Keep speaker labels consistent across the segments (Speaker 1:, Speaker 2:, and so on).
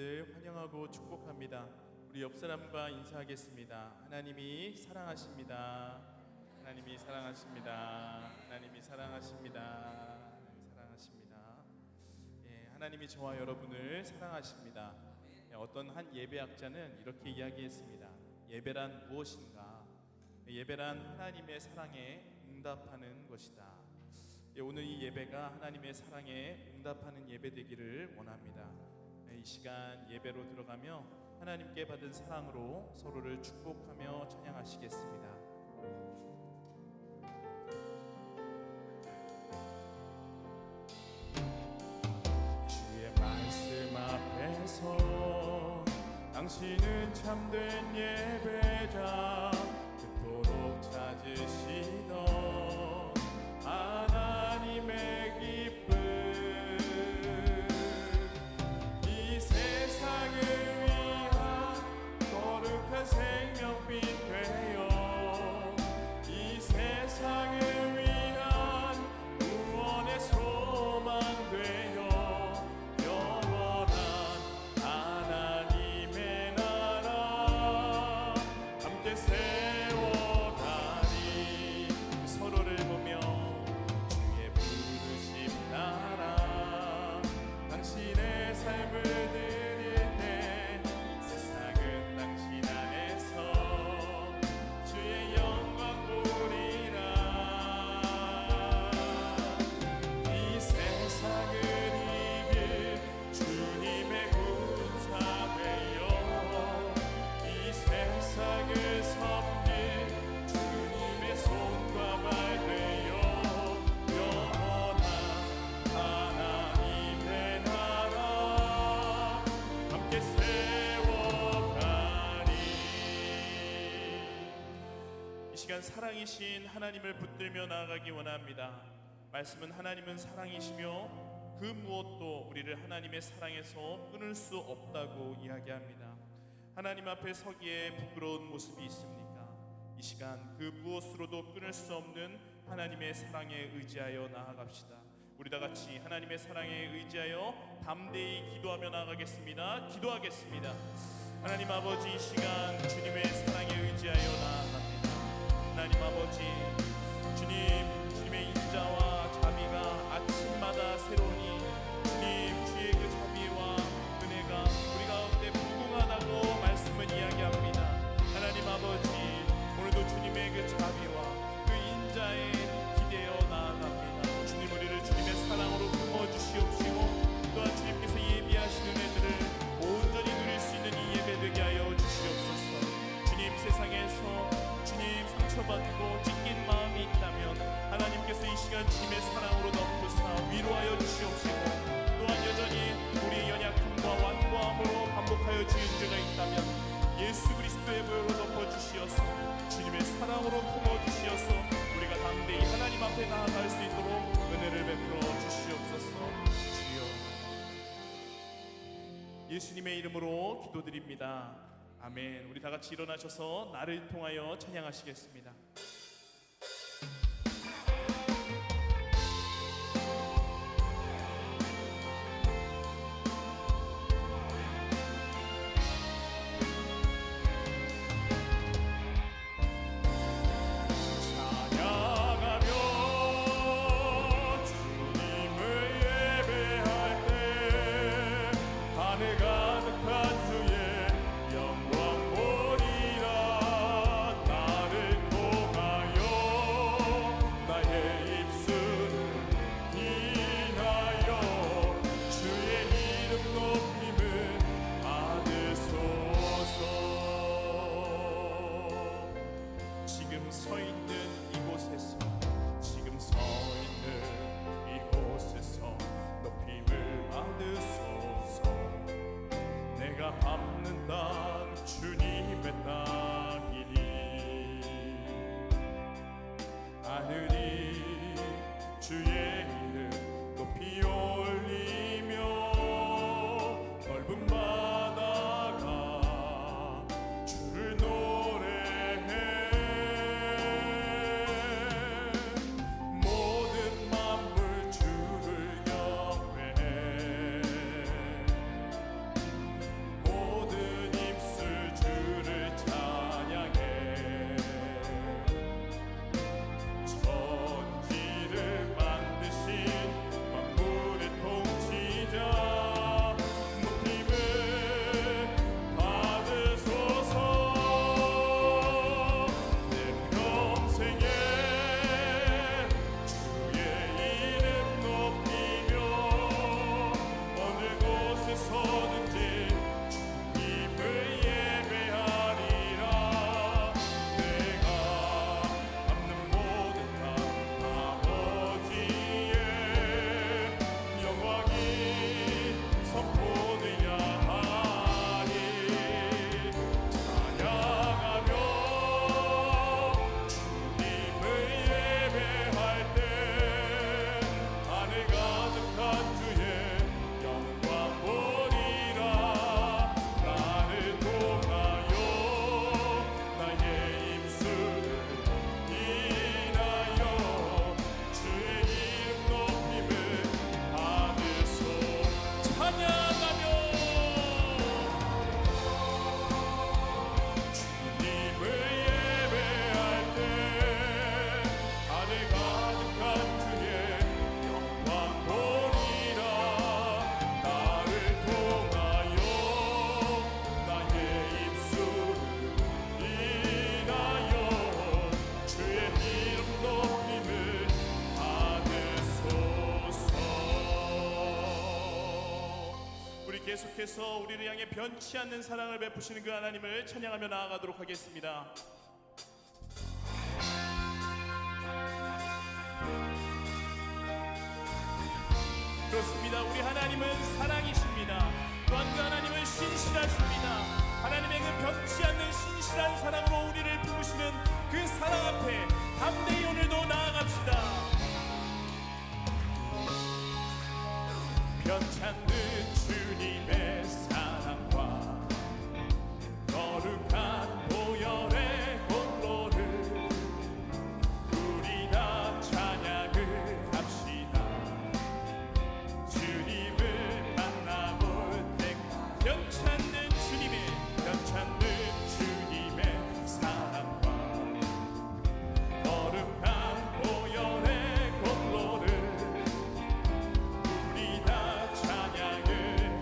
Speaker 1: 주님들 환영하고 축복합니다. 우리 옆 사람과 인사하겠습니다. 하나님이 사랑하십니다. 하나님이 사랑하십니다. 하나님이 사랑하십니다. 하나님이 사랑하십니다. 하나님이 저와 여러분을 사랑하십니다. 어떤 한 예배학자는 이렇게 이야기했습니다. 예배란 무엇인가? 예배란 하나님의 사랑에 응답하는 것이다. 오늘 이 예배가 하나님의 사랑에 응답하는 예배 되기를 원합니다. 이 시간 예배로 들어가며 하나님께 받은 사랑으로 서로를 축복하며 찬양하시겠습니다. 주의 말씀 앞에서 당신은 참된 예배자, 그토록 찾으시던 하나님의 기쁨, 이 세상을 위한 거룩한 생명빛 되어 이 세상을 위한 구원의 소망 되어 영원한 하나님의 나라 함께 세워가리. 서로를 보며 주의 부르심 따라 당신의 삶을 드릴 때 세상은 당신 안에서 주의 영광 보리라. 이 세상을 이길 주님의 군사 되어 이 세상을 섬길 주님의 손과 발 되어 영원한 하나님의 나라 함께 세워가리. 이 시간 사랑이신 하나님을 붙들며 나아가기 원합니다. 말씀은 하나님은 사랑이시며 그 무엇도 우리를 하나님의 사랑에서 끊을 수 없다고 이야기합니다. 하나님 앞에 서기에 부끄러운 모습이 있습니까? 이 시간 그 무엇으로도 끊을 수 없는 하나님의 사랑에 의지하여 나아갑시다. 우리 다 같이 하나님의 사랑에 의지하여 담대히 기도하며 나아가겠습니다. 기도하겠습니다. 하나님 아버지, 이 시간 주님의 사랑에 의지하여 나아갑니다. 하나님 아버지, 주님의 인자와 자비가 아침마다 새로우니 주님 주의 그 자비와 은혜가 우리 가운데 무궁하다고 말씀은 이야기합니다. 하나님 아버지, 오늘도 주님의 그 자비와 그 인자에 기대어 나아갑니다. 주님, 우리를 주님의 사랑으로 품어주시옵시고 또한 주님께서 예비하신 은혜들을 온전히 누릴 수 있는 이 예배 되게 하여 주시옵소서. 주님, 세상에서 주님 상처받고 찢긴 마음이 있다면 하나님께서 이 시간 주님의 사랑으로 덮으사 위로하여 주시옵시고 또한 여전히 우리의 연약함과 완고함으로 반복하여 지은 죄가 있다면 예수 그리스도의 보혈로 덮어주시어서 주님의 사랑으로 품어주시어서 우리가 담대히 하나님 앞에 나아갈 수 있도록 은혜를 베풀어 주시옵소서. 주여, 예수님의 이름으로 기도드립니다. 아멘. 우리 다 같이 일어나셔서 나를 통하여 찬양하시겠습니다.
Speaker 2: 영광 보리라. 나를 통하여
Speaker 1: 계속해서 우리를 향해 변치 않는 사랑을 베푸시는 그 하나님을 찬양하며 나아가도록 하겠습니다. 그렇습니다. 우리 하나님은 사랑이십니다. 또한 그 하나님은 신실하십니다. 하나님의 그 변치 않는 신실한 사랑으로 우리를 품으시는 그 사랑 앞에 담대히 오늘도 나아갑시다. 변치 않는 주님의 사랑과 거룩한 보혈의 공로를 우리 다 찬양을 합시다. 주님을 만나볼 때 변치 않는 주님의 사랑과 거룩한 보혈의 공로를 우리 다 찬양을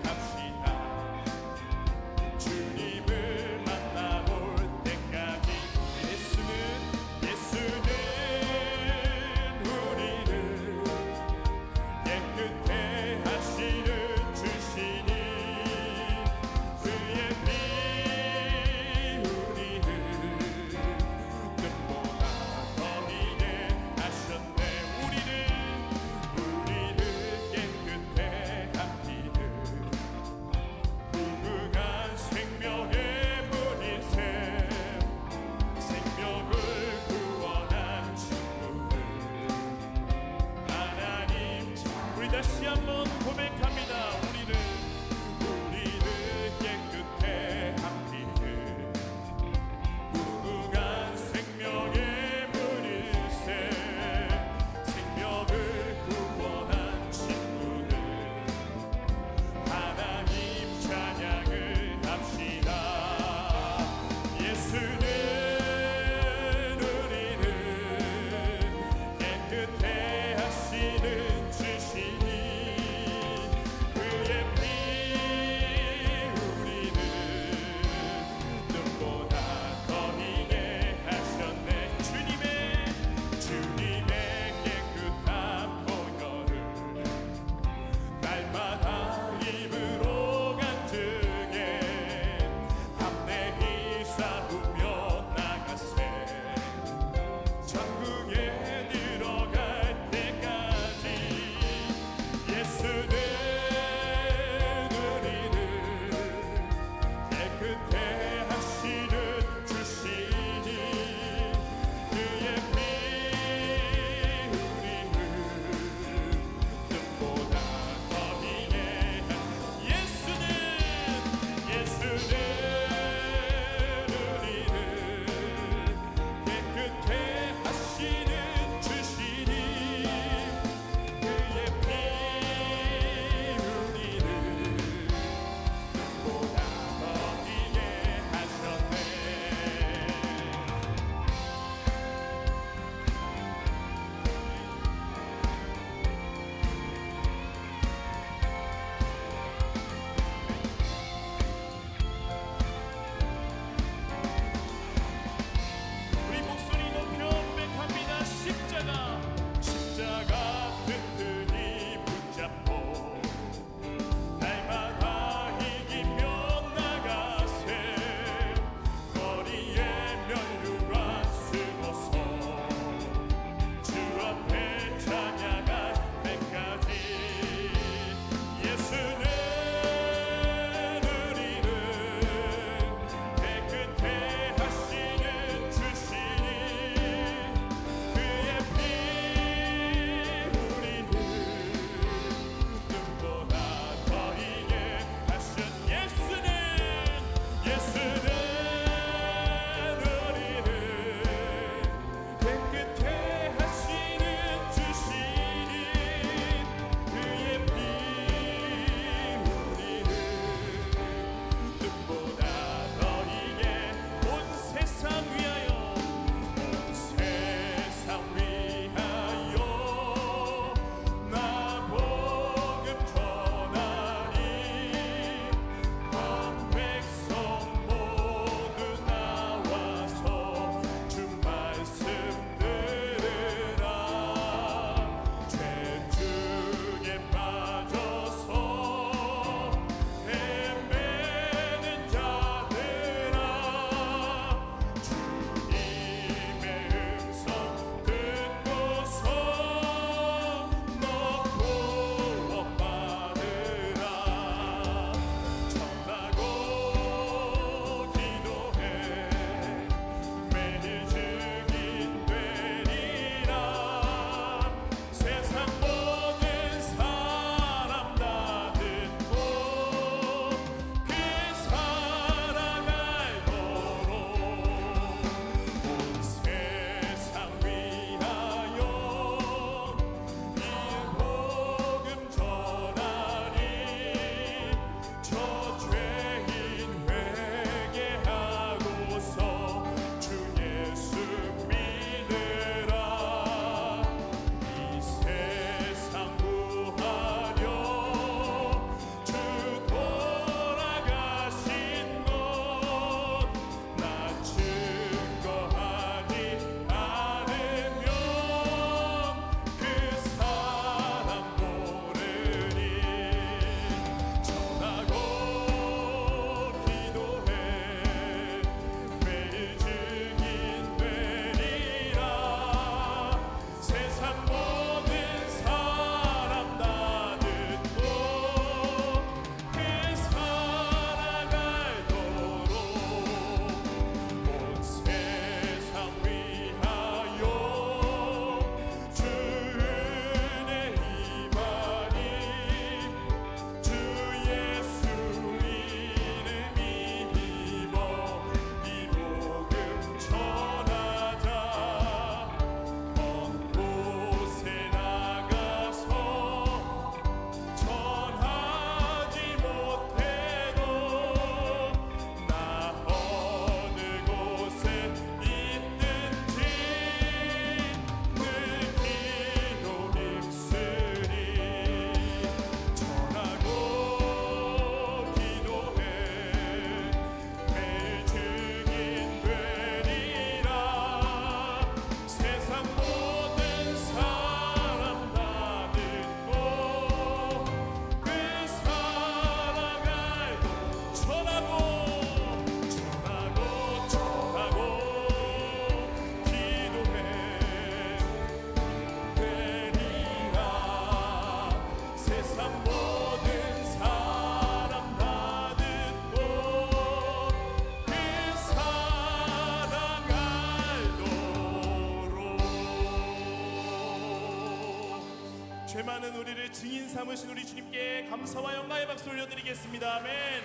Speaker 1: 우리를 증인 삼으신 우리 주님께 감사와 영광의 박수 올려드리겠습니다. 아멘.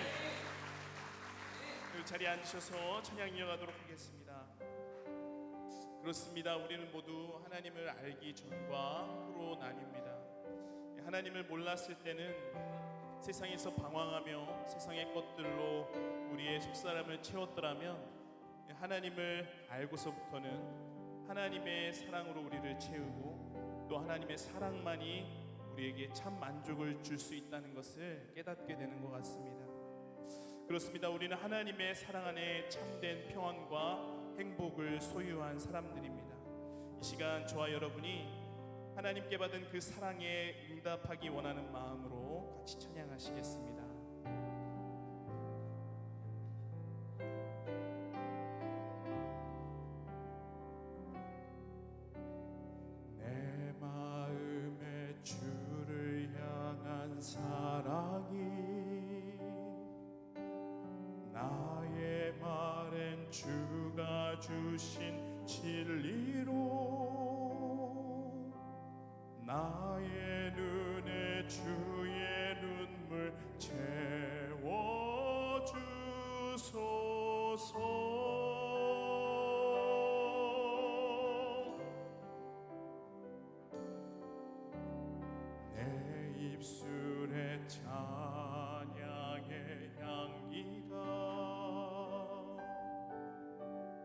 Speaker 1: 그 자리에 앉으셔서 찬양 이어가도록 하겠습니다. 그렇습니다. 우리는 모두 하나님을 알기 전과 후로 나뉩니다. 하나님을 몰랐을 때는 세상에서 방황하며 세상의 것들로 우리의 속사람을 채웠더라면, 하나님을 알고서부터는 하나님의 사랑으로 우리를 채우고 또 하나님의 사랑만이 우리에게 참 만족을 줄 수 있다는 것을 깨닫게 되는 것 같습니다. 그렇습니다. 우리는 하나님의 사랑 안에 참된 평안과 행복을 소유한 사람들입니다. 이 시간 저와 여러분이 하나님께 받은 그 사랑에 응답하기 원하는 마음으로 같이 찬양하시겠습니다. 내 마음에 주를 향한 사랑이 나의 말엔 주가 주신 진리로 나의 눈에 주의 눈물 채워주소서. 내 입술에 찬양의 향기가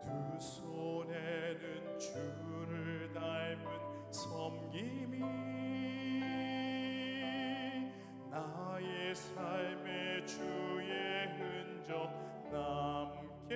Speaker 1: 두 손에는 주를 닮은 섬김이 나의 삶에 주의 흔적 남게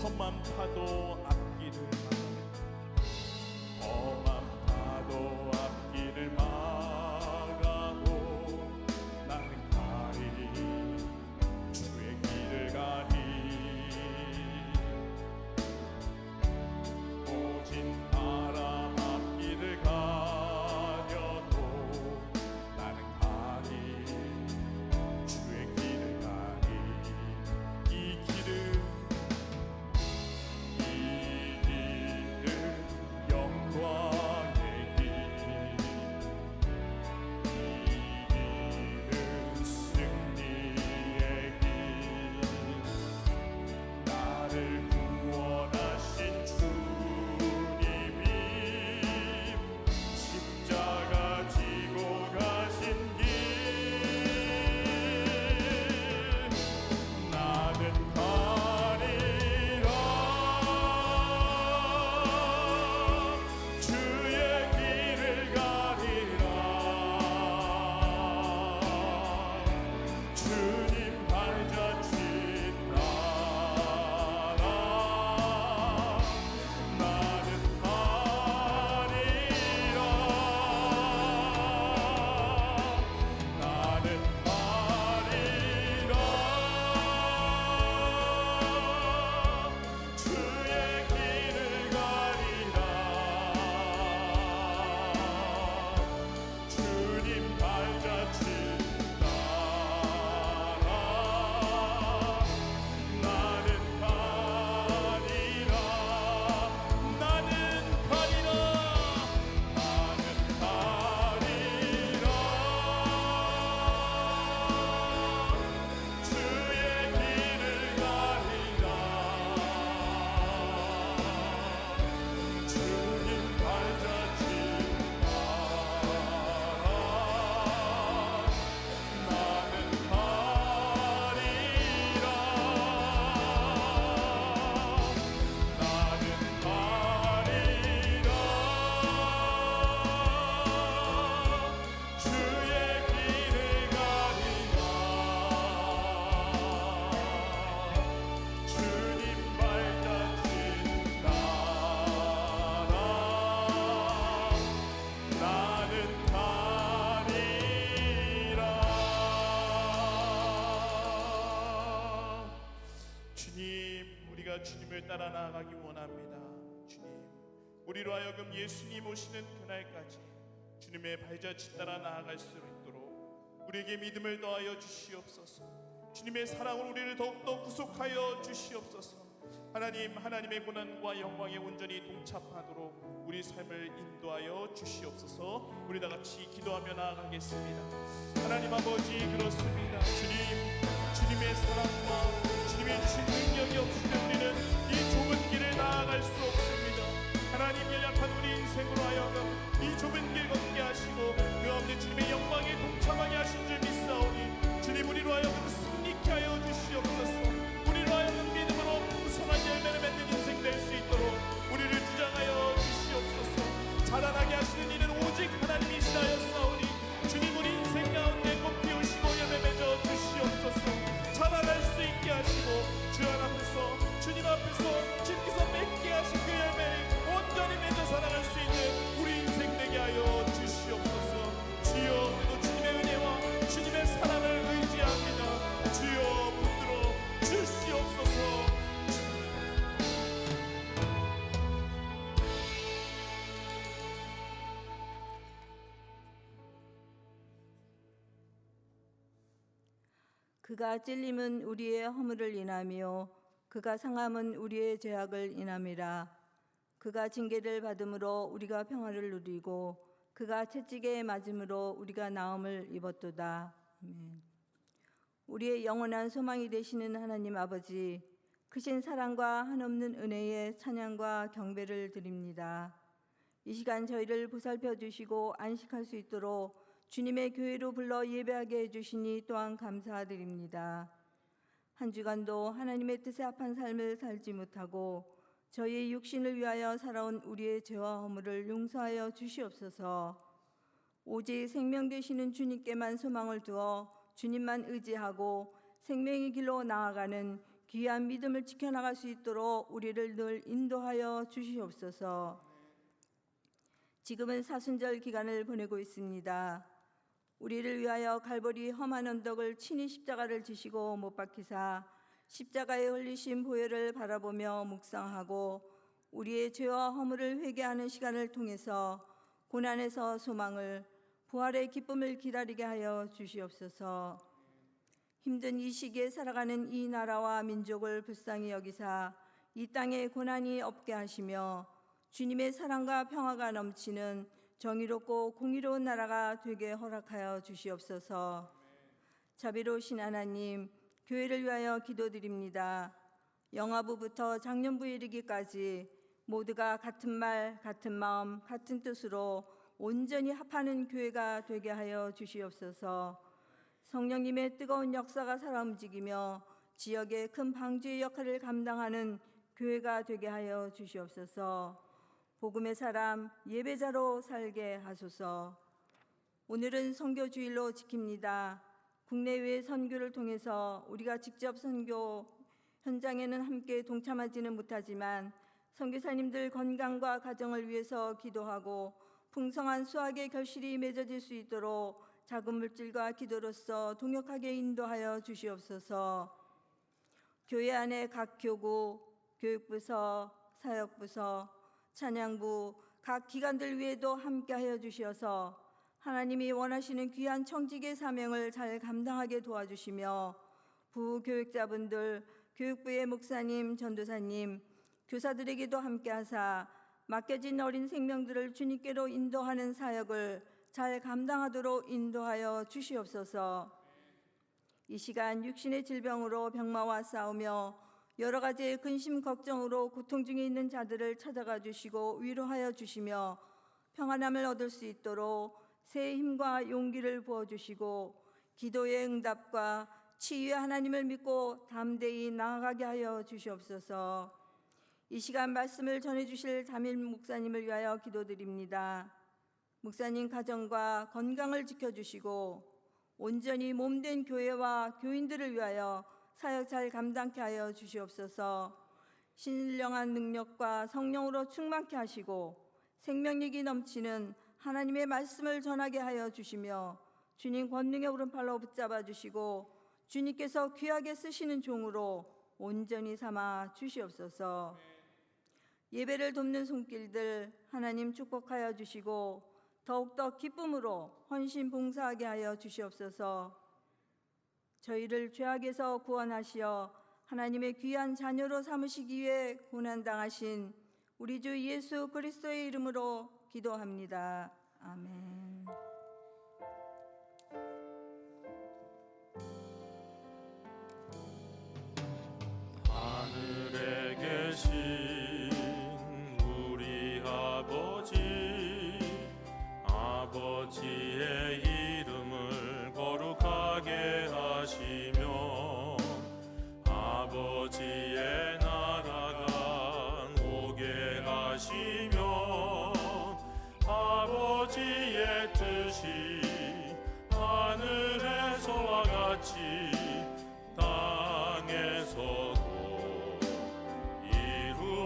Speaker 1: 험한 파도 앞길을 막아 험한 파도 앞길을 막아도 나는 가리 주의 길을 가리 오진 바람 앞길을 가려도 나는 가리 주의 길을 가리 이 길은 영광의 길 이 길은 승리의 길 나를 구원하신 주님이 십자가 지고 가신 길 나는 가리라 주의 길을 가리라 주님 발자취 따라 나는 가리라 나는 가리라 주의 길을 가리라 주님 발자취 따라 나는 가리라 나는 가리라 나는 가리라 주의 길을 가리라 주님 발자취 따라 나는 가리라 나는 가리라 주의 길을 가리라 주님 발자취 따라 나는 가리라 주님 우리가 주님을 따라 나아가기 원합니다. 주님 우리로 하여금 예수님 오시는 그날까지 주님의 발자취 따라 나아갈 수 있도록 우리에게 믿음을 더하여 주시옵소서. 주님의 사랑으로 우리를 더욱더 구속하여 주시옵소서. 하나님 하나님의 고난과 영광에 온전히 동참하도록 우리 삶을 인도하여 주시옵소서. 우리 다 같이 기도하며 나아가겠습니다. 하나님 아버지 그렇습니다. 주님의 사랑과 주님의 주신 능력이 없이는 우리는 이 좁은 길을 나아갈 수 없습니다. 하나님 연약한 우리 인생으로 하여금 이 좁은 길 걷게 하시고 그 가운데 주님의 영광에 동참하게 하신 줄 믿사오니 주님 우리로 하여금 승리케 하여 주시옵소서. 우리로 하여금 믿음으로 풍성한 열매를 맺는 인생 될 수 있도록 우리를 주장하여 주시옵소서. 자라나게 하시는 이는 오직 하나님이시라였사오니 주님 우리 인생 가운데 꽃 피우시고 열매 맺어 주시옵소서. 자라날 수 있게 하시고 주 앞에서 주님 앞에서 주님께서 맺게 하신 그 열매를 온전히 맺어 살아갈 수 있는 우리 인생 되게 하여 주시옵소서. 주여 우리도 주님의 은혜와 주님의 사랑을 의지합니다. 주여 붙들어 주시옵소서.
Speaker 2: 그가 찔림은 우리의 허물을 인하며 그가 상함은 우리의 죄악을 인함이라. 그가 징계를 받음으로 우리가 평화를 누리고 그가 채찍에 맞음으로 우리가 나음을 입었도다. 아멘. 우리의 영원한 소망이 되시는 하나님 아버지, 크신 사랑과 한없는 은혜의 찬양과 경배를 드립니다. 이 시간 저희를 보살펴 주시고 안식할 수 있도록 주님의 교회로 불러 예배하게 해주시니 또한 감사드립니다. 한 주간도 하나님의 뜻에 합한 삶을 살지 못하고 저희의 육신을 위하여 살아온 우리의 죄와 허물을 용서하여 주시옵소서. 오직 생명 되시는 주님께만 소망을 두어 주님만 의지하고 생명의 길로 나아가는 귀한 믿음을 지켜나갈 수 있도록 우리를 늘 인도하여 주시옵소서. 지금은 사순절 기간을 보내고 있습니다. 우리를 위하여 갈보리 험한 언덕을 친히 십자가를 지시고 못 박히사 십자가에 흘리신 보혈을 바라보며 묵상하고 우리의 죄와 허물을 회개하는 시간을 통해서 고난에서 소망을, 부활의 기쁨을 기다리게 하여 주시옵소서. 힘든 이 시기에 살아가는 이 나라와 민족을 불쌍히 여기사 이 땅에 고난이 없게 하시며 주님의 사랑과 평화가 넘치는 정의롭고 공의로운 나라가 되게 허락하여 주시옵소서. 자비로우신 하나님, 교회를 위하여 기도드립니다. 영아부부터 장년부에 이르기까지 모두가 같은 말, 같은 마음, 같은 뜻으로 온전히 합하는 교회가 되게 하여 주시옵소서. 성령님의 뜨거운 역사가 살아 움직이며 지역의 큰 방주의 역할을 감당하는 교회가 되게 하여 주시옵소서. 복음의 사람, 예배자로 살게 하소서. 오늘은 선교주일로 지킵니다. 국내외 선교를 통해서 우리가 직접 선교 현장에는 함께 동참하지는 못하지만 선교사님들 건강과 가정을 위해서 기도하고 풍성한 수확의 결실이 맺어질 수 있도록 작은 물질과 기도로서 동역하게 인도하여 주시옵소서. 교회 안에 각 교구, 교육부서, 사역부서, 찬양부, 각 기관들 위에도 함께하여 주시어서 하나님이 원하시는 귀한 청직의 사명을 잘 감당하게 도와주시며 부교육자분들, 교육부의 목사님, 전도사님, 교사들에게도 함께하사 맡겨진 어린 생명들을 주님께로 인도하는 사역을 잘 감당하도록 인도하여 주시옵소서. 이 시간 육신의 질병으로 병마와 싸우며 여러 가지의 근심 걱정으로 고통 중에 있는 자들을 찾아가 주시고 위로하여 주시며 평안함을 얻을 수 있도록 새 힘과 용기를 부어주시고 기도의 응답과 치유의 하나님을 믿고 담대히 나아가게 하여 주시옵소서. 이 시간 말씀을 전해주실 담임 목사님을 위하여 기도드립니다. 목사님 가정과 건강을 지켜주시고 온전히 몸된 교회와 교인들을 위하여 사역 잘 감당케 하여 주시옵소서. 신령한 능력과 성령으로 충만케 하시고 생명력이 넘치는 하나님의 말씀을 전하게 하여 주시며 주님 권능의 오른팔로 붙잡아 주시고 주님께서 귀하게 쓰시는 종으로 온전히 삼아 주시옵소서. 예배를 돕는 손길들 하나님 축복하여 주시고 더욱더 기쁨으로 헌신 봉사하게 하여 주시옵소서. 저희를 죄악에서 구원하시어 하나님의 귀한 자녀로 삼으시기 위해 고난당하신 우리 주 예수 그리스도의 이름으로 기도합니다. 아멘.
Speaker 3: 하늘에 계신 우리 아버지의 이름을 거룩하게 하시며 아버지의 나라가 오게 하시며 아버지의 뜻이 하늘에서와 같이 땅에서도 이루어지게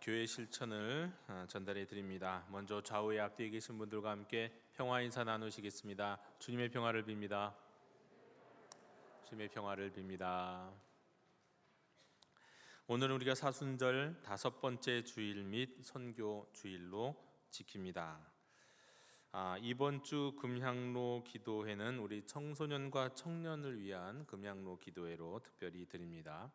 Speaker 3: 교회 실천을 전달해 드립니다. 먼저 좌우에 앞뒤에 계신 분들과 함께 평화 인사 나누시겠습니다. 주님의 평화를 빕니다. 주님의 평화를 빕니다. 오늘은 우리가 사순절 5번째 주일 및 선교 주일로 지킵니다. 이번 주 금향로 기도회는 우리 청소년과 청년을 위한 금향로 기도회로 특별히 드립니다.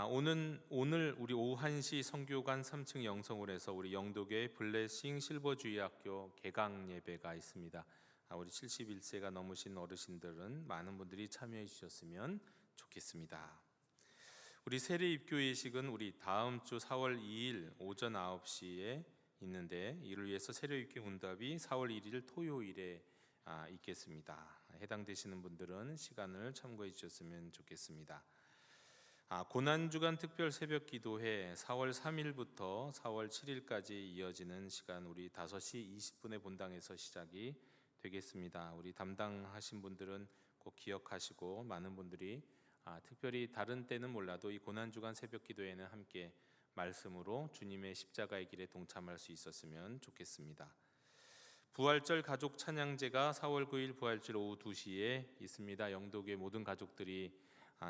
Speaker 3: 오늘 우리 오후 1시 성교관 3층 영성홀에서 우리 영도교회 블레싱 실버주의학교 개강 예배가 있습니다. 우리 71세가 넘으신 어르신들은 많은 분들이 참여해 주셨으면 좋겠습니다. 우리 세례 입교 예식은 우리 다음 주 4월 2일 오전 9시에 있는데, 이를 위해서 세례 입교 응답이 4월 1일 토요일에 있겠습니다. 해당되시는 분들은 시간을 참고해 주셨으면 좋겠습니다. 고난주간 특별 새벽 기도회 4월 3일부터 4월 7일까지 이어지는 시간 우리 5시 20분에 본당에서 시작이 되겠습니다. 우리 담당하신 분들은 꼭 기억하시고, 많은 분들이 특별히 다른 때는 몰라도 이 고난주간 새벽 기도회는 함께 말씀으로 주님의 십자가의 길에 동참할 수 있었으면 좋겠습니다. 부활절 가족 찬양제가 4월 9일 부활절 오후 2시에 있습니다. 영도교회 모든 가족들이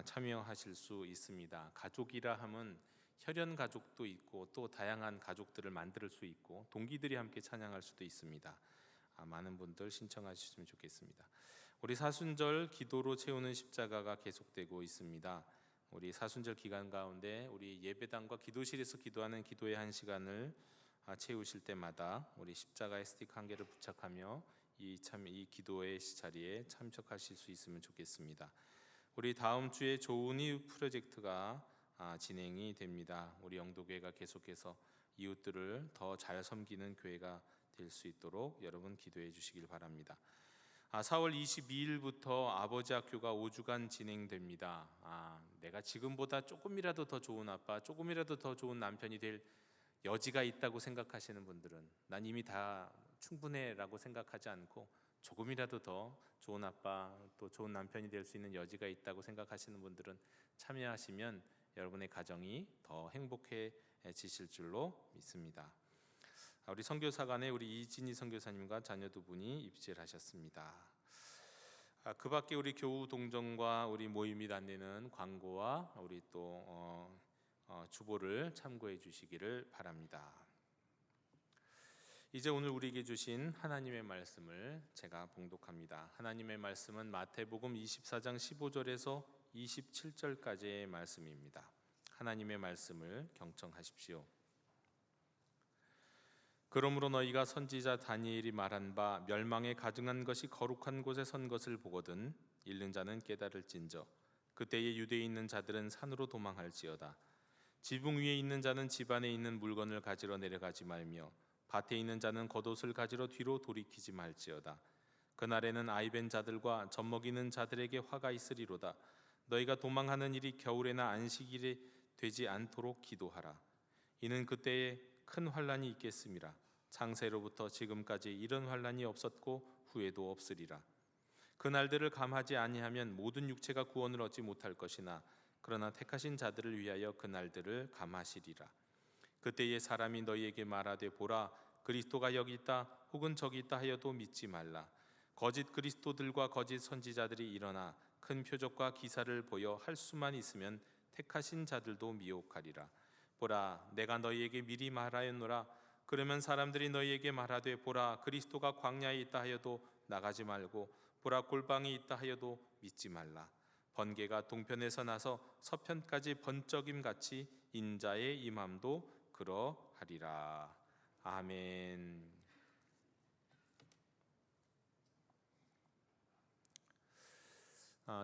Speaker 3: 참여하실 수 있습니다. 가족이라 하면 혈연 가족도 있고 또 다양한 가족들을 만들 수 있고 동기들이 함께 찬양할 수도 있습니다. 많은 분들 신청하셨으면 좋겠습니다. 우리 사순절 기도로 채우는 십자가가 계속되고 있습니다. 우리 사순절 기간 가운데 우리 예배당과 기도실에서 기도하는 기도의 1시간을 채우실 때마다 우리 십자가의 스티커 1개를 부착하며 이 기도의 자리에 참석하실 수 있으면 좋겠습니다. 우리 다음 주에 좋은 이웃 프로젝트가 진행이 됩니다. 우리 영도교회가 계속해서 이웃들을 더 잘 섬기는 교회가 될 수 있도록 여러분 기도해 주시길 바랍니다. 4월 22일부터 아버지 학교가 5주간 진행됩니다. 내가 지금보다 조금이라도 더 좋은 아빠, 조금이라도 더 좋은 남편이 될 여지가 있다고 생각하시는 분들은, 난 이미 다 충분해라고 생각하지 않고 조금이라도 더 좋은 아빠, 또 좋은 남편이 될 수 있는 여지가 있다고 생각하시는 분들은 참여하시면 여러분의 가정이 더 행복해지실 줄로 믿습니다. 우리 선교사관에 우리 이진희 선교사님과 자녀 2분이 입시를 하셨습니다. 그 밖에 우리 교우 동정과 우리 모임이 안내는 광고와 우리 또 주보를 참고해 주시기를 바랍니다. 이제 오늘 우리에게 주신 하나님의 말씀을 제가 봉독합니다. 하나님의 말씀은 마태복음 24장 15절에서 27절까지의 말씀입니다. 하나님의 말씀을 경청하십시오. 그러므로 너희가 선지자 다니엘이 말한 바 멸망에 가증한 것이 거룩한 곳에 선 것을 보거든 읽는 자는 깨달을진저 그때에 유대에 있는 자들은 산으로 도망할지어다. 지붕 위에 있는 자는 집 안에 있는 물건을 가지러 내려가지 말며 밭에 있는 자는 겉옷을 가지러 뒤로 돌이키지 말지어다. 그날에는 아이벤 자들과 젖먹이는 자들에게 화가 있으리로다. 너희가 도망하는 일이 겨울에나 안식일에 되지 않도록 기도하라. 이는 그때에 큰 환란이 있겠음이라. 창세로부터 지금까지 이런 환란이 없었고 후에도 없으리라. 그 날들을 감하지 아니하면 모든 육체가 구원을 얻지 못할 것이나 그러나 택하신 자들을 위하여 그 날들을 감하시리라. 그때에 사람이 너희에게 말하되 보라 그리스도가 여기 있다 혹은 저기 있다 하여도 믿지 말라. 거짓 그리스도들과 거짓 선지자들이 일어나 큰 표적과 기사를 보여 할 수만 있으면 택하신 자들도 미혹하리라. 보라 내가 너희에게 미리 말하였노라. 그러면 사람들이 너희에게 말하되 보라 그리스도가 광야에 있다 하여도 나가지 말고 보라 골방에 있다 하여도 믿지 말라. 번개가 동편에서 나서 서편까지 번쩍임 같이 인자의 임함도 그러하리라. 아멘.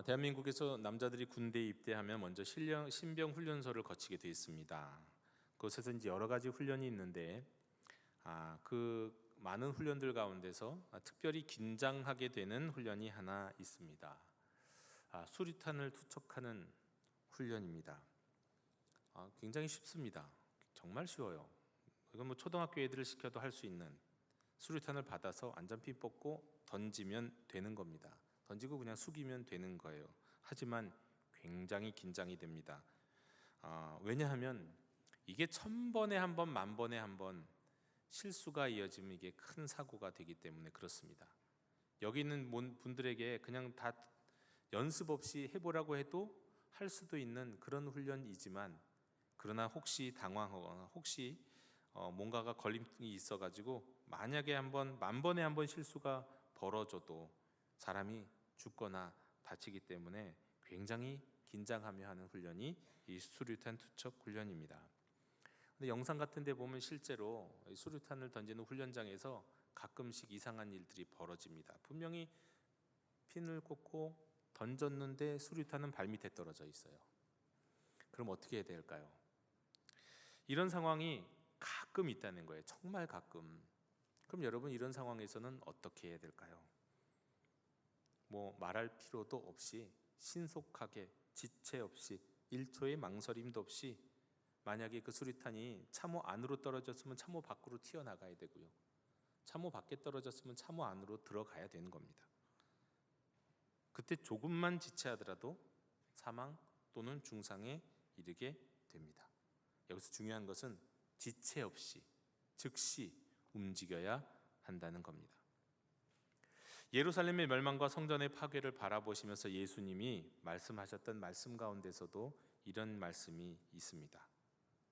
Speaker 3: 대한민국에서 남자들이 군대에 입대하면 먼저 신병 훈련소를 거치게 되어 있습니다. 그곳에서 이제 여러 가지 훈련이 있는데 그 많은 훈련들 가운데서 특별히 긴장하게 되는 훈련이 하나 있습니다. 수류탄을 투척하는 훈련입니다. 굉장히 쉽습니다. 정말 쉬워요. 이건 뭐 초등학교 애들을 시켜도 할 수 있는, 수류탄을 받아서 안전핀 뽑고 던지면 되는 겁니다. 던지고 그냥 숙이면 되는 거예요. 하지만 굉장히 긴장이 됩니다. 왜냐하면 이게 1000번에 한 번, 10,000번에 한 번 실수가 이어지면 이게 큰 사고가 되기 때문에 그렇습니다. 여기 있는 분들에게 그냥 다 연습 없이 해보라고 해도 할 수도 있는 그런 훈련이지만, 그러나 혹시 당황하거나 혹시 뭔가가 걸림이 있어가지고 만약에 10,000번에 한 번 실수가 벌어져도 사람이 죽거나 다치기 때문에 굉장히 긴장하며 하는 훈련이 이 수류탄 투척 훈련입니다. 근데 영상 같은 데 보면 실제로 수류탄을 던지는 훈련장에서 가끔씩 이상한 일들이 벌어집니다. 분명히 핀을 꽂고 던졌는데 수류탄은 발밑에 떨어져 있어요. 그럼 어떻게 해야 될까요? 이런 상황이 가끔 있다는 거예요. 정말 가끔. 그럼 여러분, 이런 상황에서는 어떻게 해야 될까요? 말할 필요도 없이 신속하게, 지체 없이, 1초의 망설임도 없이, 만약에 그 수류탄이 참호 안으로 떨어졌으면 참호 밖으로 튀어나가야 되고요, 참호 밖에 떨어졌으면 참호 안으로 들어가야 되는 겁니다. 그때 조금만 지체하더라도 사망 또는 중상에 이르게 됩니다. 여기서 중요한 것은 지체 없이 즉시 움직여야 한다는 겁니다. 예루살렘의 멸망과 성전의 파괴를 바라보시면서 예수님이 말씀하셨던 말씀 가운데서도 이런 말씀이 있습니다.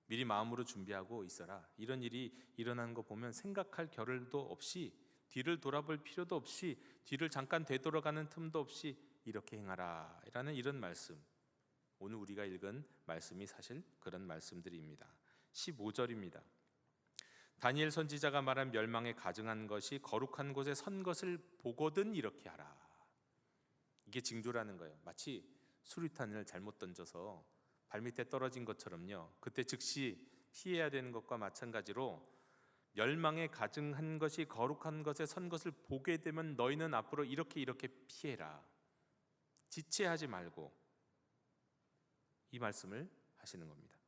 Speaker 3: 미리 마음으로 준비하고 있어라. 이런 일이 일어나는 거 보면 생각할 겨를도 없이, 뒤를 돌아볼 필요도 없이, 뒤를 잠깐 되돌아가는 틈도 없이 이렇게 행하라 라는 이런 말씀, 오늘 우리가 읽은 말씀이 사실 그런 말씀들입니다. 15절입니다. 다니엘 선지자가 말한 멸망에 가증한 것이 거룩한 곳에 선 것을 보거든 이렇게 하라. 이게 징조라는 거예요. 마치 수류탄을 잘못 던져서 발밑에 떨어진 것처럼요, 그때 즉시 피해야 되는 것과 마찬가지로 멸망에 가증한 것이 거룩한 것에 선 것을 보게 되면 너희는 앞으로 이렇게 피해라. 지체하지 말고, 이 말씀을 하시는 겁니다.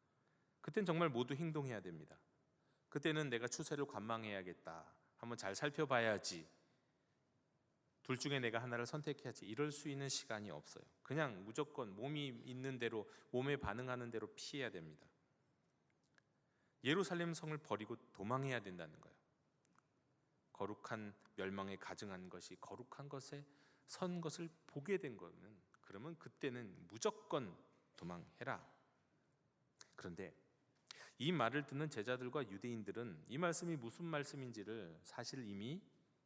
Speaker 3: 그땐 정말 모두 행동해야 됩니다. 그때는 내가 추세를 관망해야겠다, 한번 잘 살펴봐야지, 둘 중에 내가 하나를 선택해야지, 이럴 수 있는 시간이 없어요. 그냥 무조건 몸이 있는 대로, 몸에 반응하는 대로 피해야 됩니다. 예루살렘 성을 버리고 도망해야 된다는 거예요. 거룩한 멸망에 가증한 것이 거룩한 것에 선 것을 보게 된 거면, 그러면 그때는 무조건 도망해라. 그런데 이 말을 듣는 제자들과 유대인들은 이 말씀이 무슨 말씀인지를 사실 이미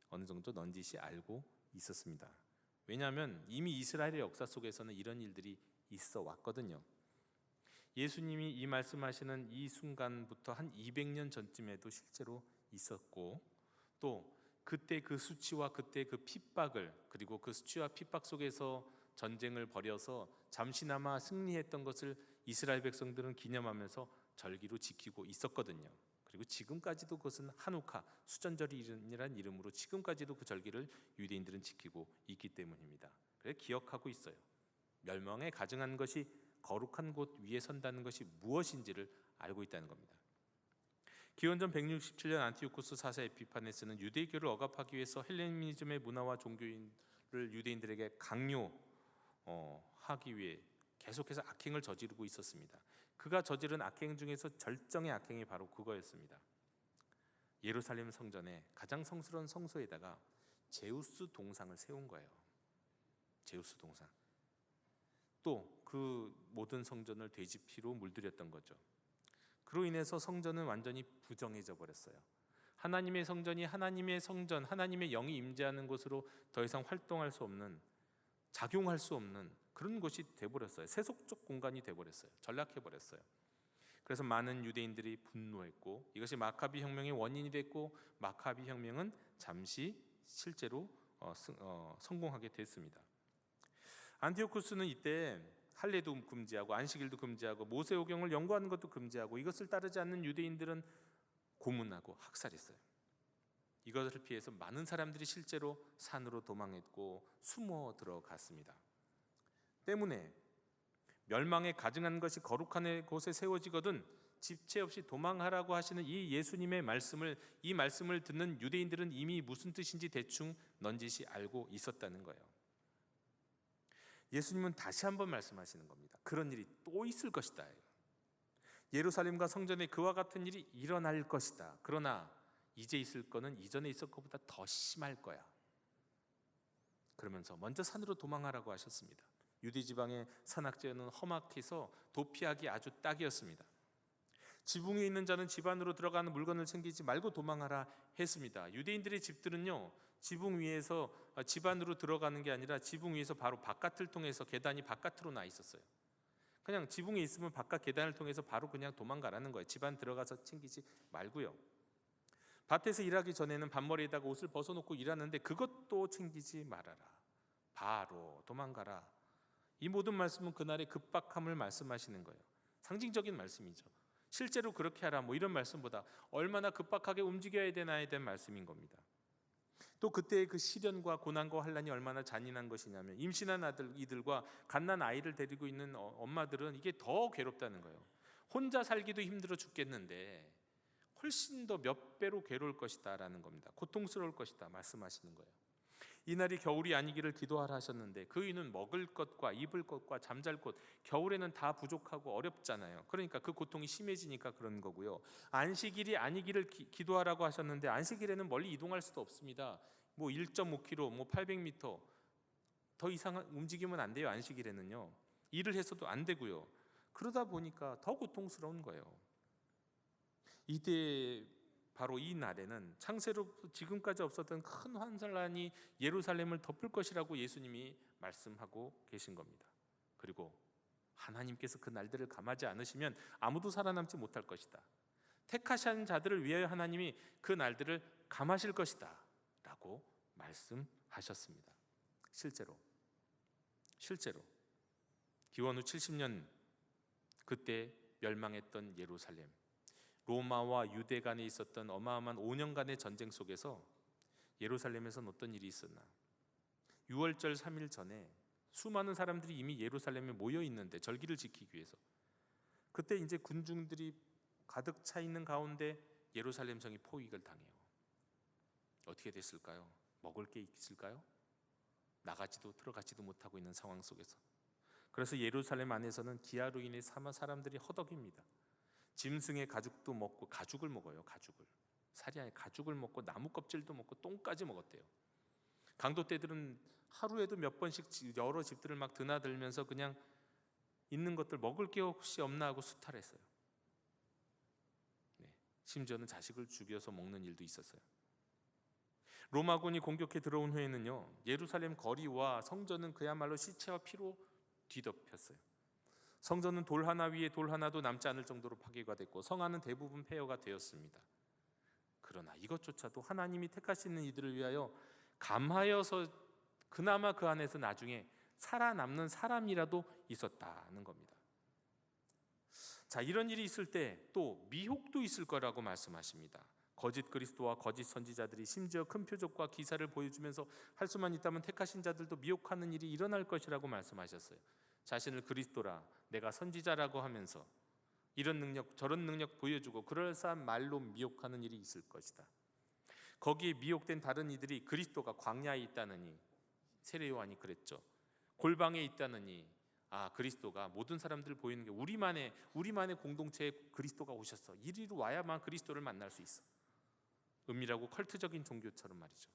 Speaker 3: 어느 정도 넌지시 알고 있었습니다. 왜냐하면 이미 이스라엘의 역사 속에서는 이런 일들이 있어 왔거든요. 예수님이 이 말씀하시는 이 순간부터 한 200년 전쯤에도 실제로 있었고, 또 그때 그 수치와 그때 그 핍박을, 그리고 그 수치와 핍박 속에서 전쟁을 벌여서 잠시나마 승리했던 것을 이스라엘 백성들은 기념하면서 절기로 지키고 있었거든요. 그리고 지금까지도 그것은 한우카, 수전절이라는 이름으로 지금까지도 그 절기를 유대인들은 지키고 있기 때문입니다. 그래서 기억하고 있어요. 멸망에 가증한 것이 거룩한 곳 위에 선다는 것이 무엇인지를 알고 있다는 겁니다. 기원전 167년 안티오쿠스 4세 에피파네스는 유대교를 억압하기 위해서 헬레니즘의 문화와 종교를 유대인들에게 강요하기 위해 계속해서 악행을 저지르고 있었습니다. 그가 저지른 악행 중에서 절정의 악행이 바로 그거였습니다. 예루살렘 성전에 가장 성스러운 성소에다가 제우스 동상을 세운 거예요. 제우스 동상. 또 그 모든 성전을 돼지피로 물들였던 거죠. 그로 인해서 성전은 완전히 부정해져 버렸어요. 하나님의 성전이 하나님의 성전, 하나님의 영이 임재하는 곳으로 더 이상 활동할 수 없는, 작용할 수 없는 그런 곳이 돼버렸어요. 세속적 공간이 돼버렸어요. 전락해버렸어요. 그래서 많은 유대인들이 분노했고, 이것이 마카비 혁명의 원인이 됐고, 마카비 혁명은 잠시 실제로 성공하게 됐습니다. 안티오쿠스는 이때 할례도 금지하고 안식일도 금지하고 모세오경을 연구하는 것도 금지하고, 이것을 따르지 않는 유대인들은 고문하고 학살했어요. 이것을 피해서 많은 사람들이 실제로 산으로 도망했고 숨어 들어갔습니다. 때문에 멸망에 가증한 것이 거룩한 곳에 세워지거든 지체 없이 도망하라고 하시는 이 예수님의 말씀을, 이 말씀을 듣는 유대인들은 이미 무슨 뜻인지 대충 넌지시 알고 있었다는 거예요. 예수님은 다시 한번 말씀하시는 겁니다. 그런 일이 또 있을 것이다. 예루살렘과 성전에 그와 같은 일이 일어날 것이다. 그러나 이제 있을 거는 이전에 있을 것보다 더 심할 거야. 그러면서 먼저 산으로 도망하라고 하셨습니다. 유대 지방의 산악지는 험악해서 도피하기 아주 딱이었습니다. 지붕 위에 있는 자는 집 안으로 들어가는 물건을 챙기지 말고 도망하라 했습니다. 유대인들의 집들은요, 지붕 위에서 집 안으로 들어가는 게 아니라 지붕 위에서 바로 바깥을 통해서 계단이 바깥으로 나 있었어요. 그냥 지붕에 있으면 바깥 계단을 통해서 바로 그냥 도망가라는 거예요. 집 안 들어가서 챙기지 말고요. 밭에서 일하기 전에는 반머리에다가 옷을 벗어놓고 일하는데 그것도 챙기지 말아라. 바로 도망가라. 이 모든 말씀은 그날의 급박함을 말씀하시는 거예요. 상징적인 말씀이죠. 실제로 그렇게 하라 뭐 이런 말씀보다 얼마나 급박하게 움직여야 되나에 대한 말씀인 겁니다. 또 그때의 그 시련과 고난과 환난이 얼마나 잔인한 것이냐면 임신한 이들과 갓난 아이를 데리고 있는 엄마들은 이게 더 괴롭다는 거예요. 혼자 살기도 힘들어 죽겠는데 훨씬 더 몇 배로 괴로울 것이다 라는 겁니다. 고통스러울 것이다 말씀하시는 거예요. 이날이 겨울이 아니기를 기도하라 하셨는데 그 이유는 먹을 것과 입을 것과 잠잘 곳, 겨울에는 다 부족하고 어렵잖아요. 그러니까 그 고통이 심해지니까 그런 거고요. 안식일이 아니기를 기도하라고 하셨는데 안식일에는 멀리 이동할 수도 없습니다. 뭐 1.5km, 뭐 800m 더 이상 움직이면 안 돼요. 안식일에는요. 일을 해서도 안 되고요. 그러다 보니까 더 고통스러운 거예요. 이때 바로 이 날에는 창세로부터 지금까지 없었던 큰 환란이 예루살렘을 덮을 것이라고 예수님이 말씀하고 계신 겁니다. 그리고 하나님께서 그 날들을 감하지 않으시면 아무도 살아남지 못할 것이다. 택하신 자들을 위하여 하나님이 그 날들을 감하실 것이다 라고 말씀하셨습니다. 실제로 기원 후 70년 그때 멸망했던 예루살렘, 로마와 유대 간에 있었던 어마어마한 5년간의 전쟁 속에서 예루살렘에서는 어떤 일이 있었나? 6월절 3일 전에 수많은 사람들이 이미 예루살렘에 모여 있는데 절기를 지키기 위해서 그때 이제 군중들이 가득 차 있는 가운데 예루살렘 성이 포위를 당해요. 어떻게 됐을까요? 먹을 게 있을까요? 나가지도 들어가지도 못하고 있는 상황 속에서 그래서 예루살렘 안에서는 기아로 인해 사람들이 허덕입니다. 짐승의 가죽도 먹고 가죽을 먹어요. 살이 아니라 가죽을 먹고 나무 껍질도 먹고 똥까지 먹었대요. 강도떼들은 하루에도 몇 번씩 여러 집들을 막 드나들면서 그냥 있는 것들 먹을 게 혹시 없나 하고 수탈했어요. 심지어는 자식을 죽여서 먹는 일도 있었어요. 로마군이 공격해 들어온 후에는요, 예루살렘 거리와 성전은 그야말로 시체와 피로 뒤덮였어요. 성전은 돌 하나 위에 돌 하나도 남지 않을 정도로 파괴가 됐고 성안은 대부분 폐허가 되었습니다. 그러나 이것조차도 하나님이 택하시는 이들을 위하여 감하여서 그나마 그 안에서 나중에 살아남는 사람이라도 있었다는 겁니다. 자, 이런 일이 있을 때 또 미혹도 있을 거라고 말씀하십니다. 거짓 그리스도와 거짓 선지자들이 심지어 큰 표적과 기사를 보여주면서 할 수만 있다면 택하신 자들도 미혹하는 일이 일어날 것이라고 말씀하셨어요. 자신을 그리스도라, 내가 선지자라고 하면서 이런 능력 저런 능력 보여주고 그럴싸한 말로 미혹하는 일이 있을 것이다. 거기에 미혹된 다른 이들이 그리스도가 광야에 있다느니, 세례 요한이 그랬죠. 골방에 있다느니, 그리스도가 모든 사람들 보이는 게 우리만의 공동체에 그리스도가 오셨어. 이리로 와야만 그리스도를 만날 수 있어. 은밀하고 컬트적인 종교처럼 말이죠.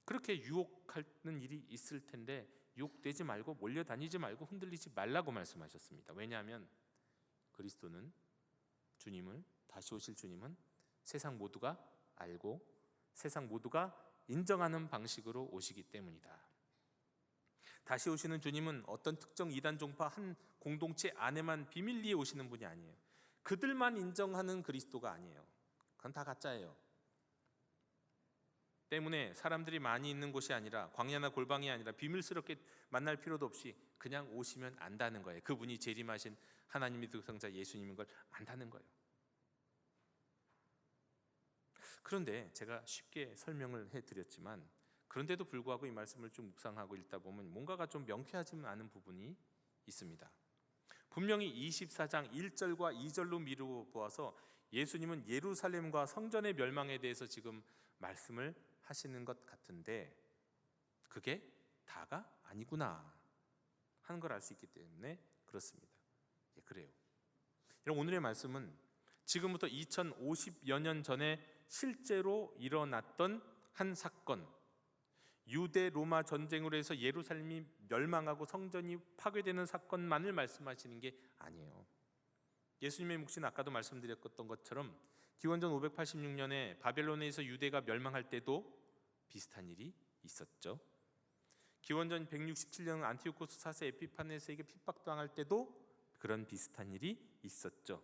Speaker 3: 그렇게 유혹하는 일이 있을 텐데 유혹되지 말고 몰려다니지 말고 흔들리지 말라고 말씀하셨습니다. 왜냐하면 그리스도는 주님을, 다시 오실 주님은 세상 모두가 알고 세상 모두가 인정하는 방식으로 오시기 때문이다. 다시 오시는 주님은 어떤 특정 이단 종파 한 공동체 안에만 비밀리에 오시는 분이 아니에요. 그들만 인정하는 그리스도가 아니에요. 그건 다 가짜예요. 때문에 사람들이 많이 있는 곳이 아니라 광야나 골방이 아니라 비밀스럽게 만날 필요도 없이 그냥 오시면 안다는 거예요. 그분이 재림하신 하나님의 독생자 예수님인 걸 안다는 거예요. 그런데 제가 쉽게 설명을 해드렸지만 그런데도 불구하고 이 말씀을 좀 묵상하고 읽다 보면 뭔가가 좀 명쾌하지 않은 부분이 있습니다. 분명히 24장 1절과 2절로 미루어 보아서 예수님은 예루살렘과 성전의 멸망에 대해서 지금 말씀을 하시는 것 같은데 그게 다가 아니구나 하는 걸 알 수 있기 때문에 그렇습니다. 그래요. 여러분, 오늘의 말씀은 지금부터 2050여 년 전에 실제로 일어났던 한 사건, 유대 로마 전쟁으로 해서 예루살렘이 멸망하고 성전이 파괴되는 사건만을 말씀하시는 게 아니에요. 예수님의 묵시는 아까도 말씀드렸던 것처럼 기원전 586년에 바벨론에서 유대가 멸망할 때도 비슷한 일이 있었죠. 기원전 167년 안티오코스 4세 에피파네스에게 핍박당할 때도 그런 비슷한 일이 있었죠.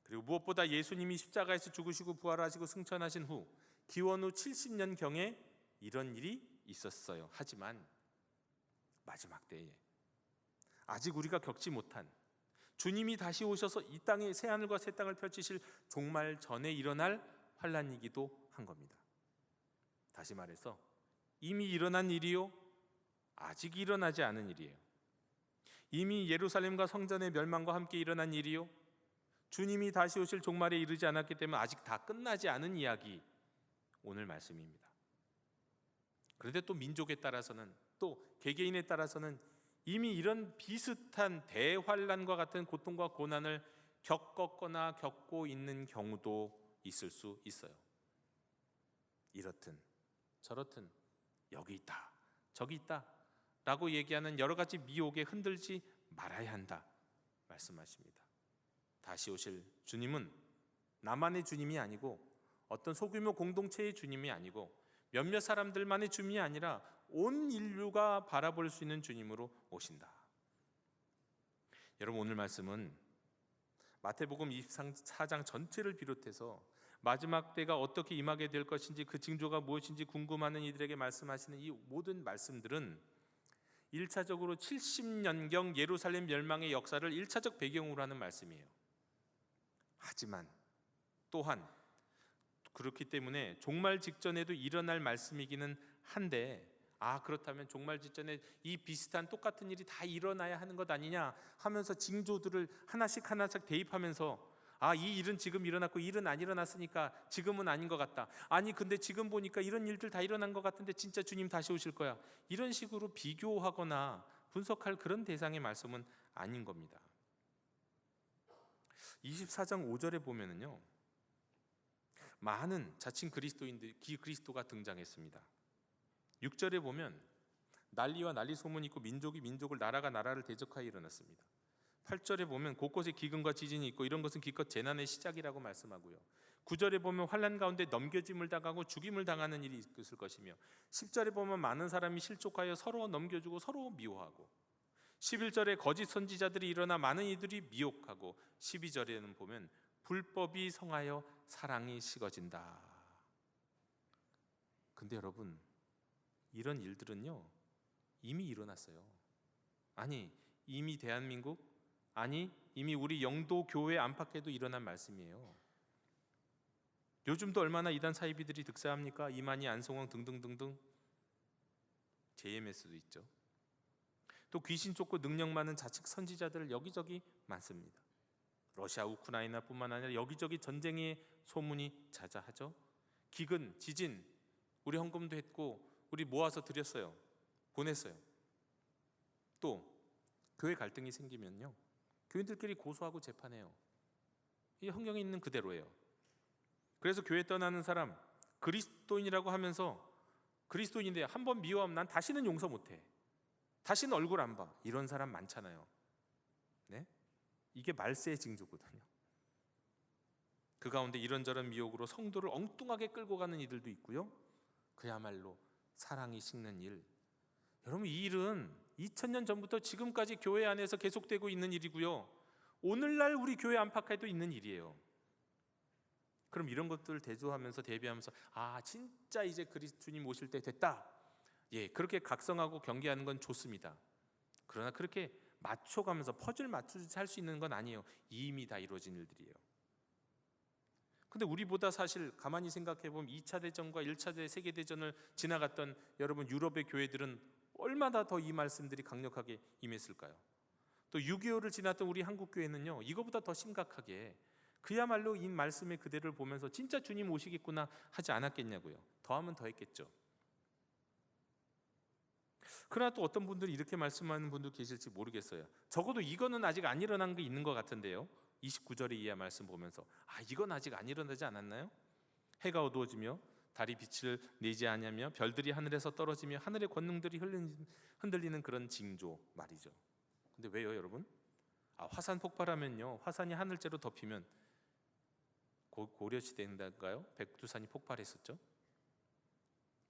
Speaker 3: 그리고 무엇보다 예수님이 십자가에서 죽으시고 부활하시고 승천하신 후 기원 후 70년경에 이런 일이 있었어요. 하지만 마지막 때에 아직 우리가 겪지 못한, 주님이 다시 오셔서 이 땅에 새 하늘과 새 땅을 펼치실 종말 전에 일어날 환란이기도 한 겁니다. 다시 말해서 이미 일어난 일이요, 아직 일어나지 않은 일이에요. 이미 예루살렘과 성전의 멸망과 함께 일어난 일이요, 주님이 다시 오실 종말에 이르지 않았기 때문에 아직 다 끝나지 않은 이야기, 오늘 말씀입니다. 그런데 또 민족에 따라서는, 또 개개인에 따라서는 이미 이런 비슷한 대환란과 같은 고통과 고난을 겪었거나 겪고 있는 경우도 있을 수 있어요. 이렇든 저렇든 여기 있다 저기 있다 라고 얘기하는 여러 가지 미혹에 흔들지 말아야 한다 말씀하십니다. 다시 오실 주님은 나만의 주님이 아니고 어떤 소규모 공동체의 주님이 아니고 몇몇 사람들만의 주님이 아니라 온 인류가 바라볼 수 있는 주님으로 오신다. 여러분, 오늘 말씀은 마태복음 24장 전체를 비롯해서 마지막 때가 어떻게 임하게 될 것인지, 그 징조가 무엇인지 궁금하는 이들에게 말씀하시는 이 모든 말씀들은 1차적으로 70년경 예루살렘 멸망의 역사를 1차적 배경으로 하는 말씀이에요. 하지만 또한 그렇기 때문에 종말 직전에도 일어날 말씀이기는 한데, 그렇다면 종말 직전에 이 비슷한 똑같은 일이 다 일어나야 하는 것 아니냐 하면서 징조들을 하나씩 대입하면서 이 일은 지금 일어났고 이 일은 안 일어났으니까 지금은 아닌 것 같다. 아니 근데 지금 보니까 이런 일들 다 일어난 것 같은데 진짜 주님 다시 오실 거야. 이런 식으로 비교하거나 분석할 그런 대상의 말씀은 아닌 겁니다. 24장 5절에 보면은요, 많은 자칭 그리스도인들, 기그리스도가 등장했습니다. 6절에 보면 난리와 난리 소문이 있고 민족이 민족을, 나라가 나라를 대적하여 일어났습니다. 8절에 보면 곳곳에 기근과 지진이 있고 이런 것은 기껏 재난의 시작이라고 말씀하고요. 9절에 보면 환난 가운데 넘겨짐을 당하고 죽임을 당하는 일이 있을 것이며, 10절에 보면 많은 사람이 실족하여 서로 넘겨주고 서로 미워하고, 11절에 거짓 선지자들이 일어나 많은 이들이 미혹하고, 12절에는 보면 불법이 성하여 사랑이 식어진다. 근데 여러분, 이런 일들은요 이미 일어났어요. 아니 이미 대한민국, 아니 이미 우리 영도 교회 안팎에도 일어난 말씀이에요. 요즘도 얼마나 이단 사이비들이 득세합니까? 이만희, 안성홍 등등등등. JMS도 있죠. 또 귀신 쫓고 능력 많은 자측 선지자들 여기저기 많습니다. 러시아 우크라이나뿐만 아니라 여기저기 전쟁의 소문이 자자하죠. 기근, 지진, 우리 헌금도 했고 우리 모아서 드렸어요. 보냈어요. 또 교회 갈등이 생기면요, 교인들끼리 고소하고 재판해요. 이 성경에 있는 그대로예요. 그래서 교회 떠나는 사람, 그리스도인이라고 하면서 그리스도인인데 한 번 미워하면 난 다시는 용서 못해, 다시는 얼굴 안 봐, 이런 사람 많잖아요. 네? 이게 말세의 징조거든요. 그 가운데 이런저런 미혹으로 성도를 엉뚱하게 끌고 가는 이들도 있고요, 그야말로 사랑이 식는 일. 여러분, 이 일은 2000년 전부터 지금까지 교회 안에서 계속되고 있는 일이고요, 오늘날 우리 교회 안팎에도 있는 일이에요. 그럼 이런 것들을 대조하면서 대비하면서 진짜 이제 주님 오실 때 됐다, 그렇게 각성하고 경계하는 건 좋습니다. 그러나 그렇게 맞춰가면서 퍼즐 맞추듯이 할 수 있는 건 아니에요. 이미 다 이루어진 일들이에요. 근데 우리보다 사실 가만히 생각해보면 2차 대전과 1차 세계대전을 지나갔던 여러분 유럽의 교회들은 얼마나 더 이 말씀들이 강력하게 임했을까요? 또 6.25를 지났던 우리 한국 교회는요, 이거보다 더 심각하게 그야말로 이 말씀의 그대를 보면서 진짜 주님 오시겠구나 하지 않았겠냐고요. 더하면 더했겠죠. 그러나 또 어떤 분들이 이렇게 말씀하는 분도 계실지 모르겠어요. 적어도 이거는 아직 안 일어난 게 있는 것 같은데요, 29절에 이하 말씀 보면서 이건 아직 안 일어나지 않았나요? 해가 어두워지며 달이 빛을 내지 않으며 별들이 하늘에서 떨어지며 하늘의 권능들이 흔들리는 그런 징조 말이죠. 근데 왜요, 여러분? 화산 폭발하면요, 화산이 하늘째로 덮이면 고려 시대인가요? 백두산이 폭발했었죠.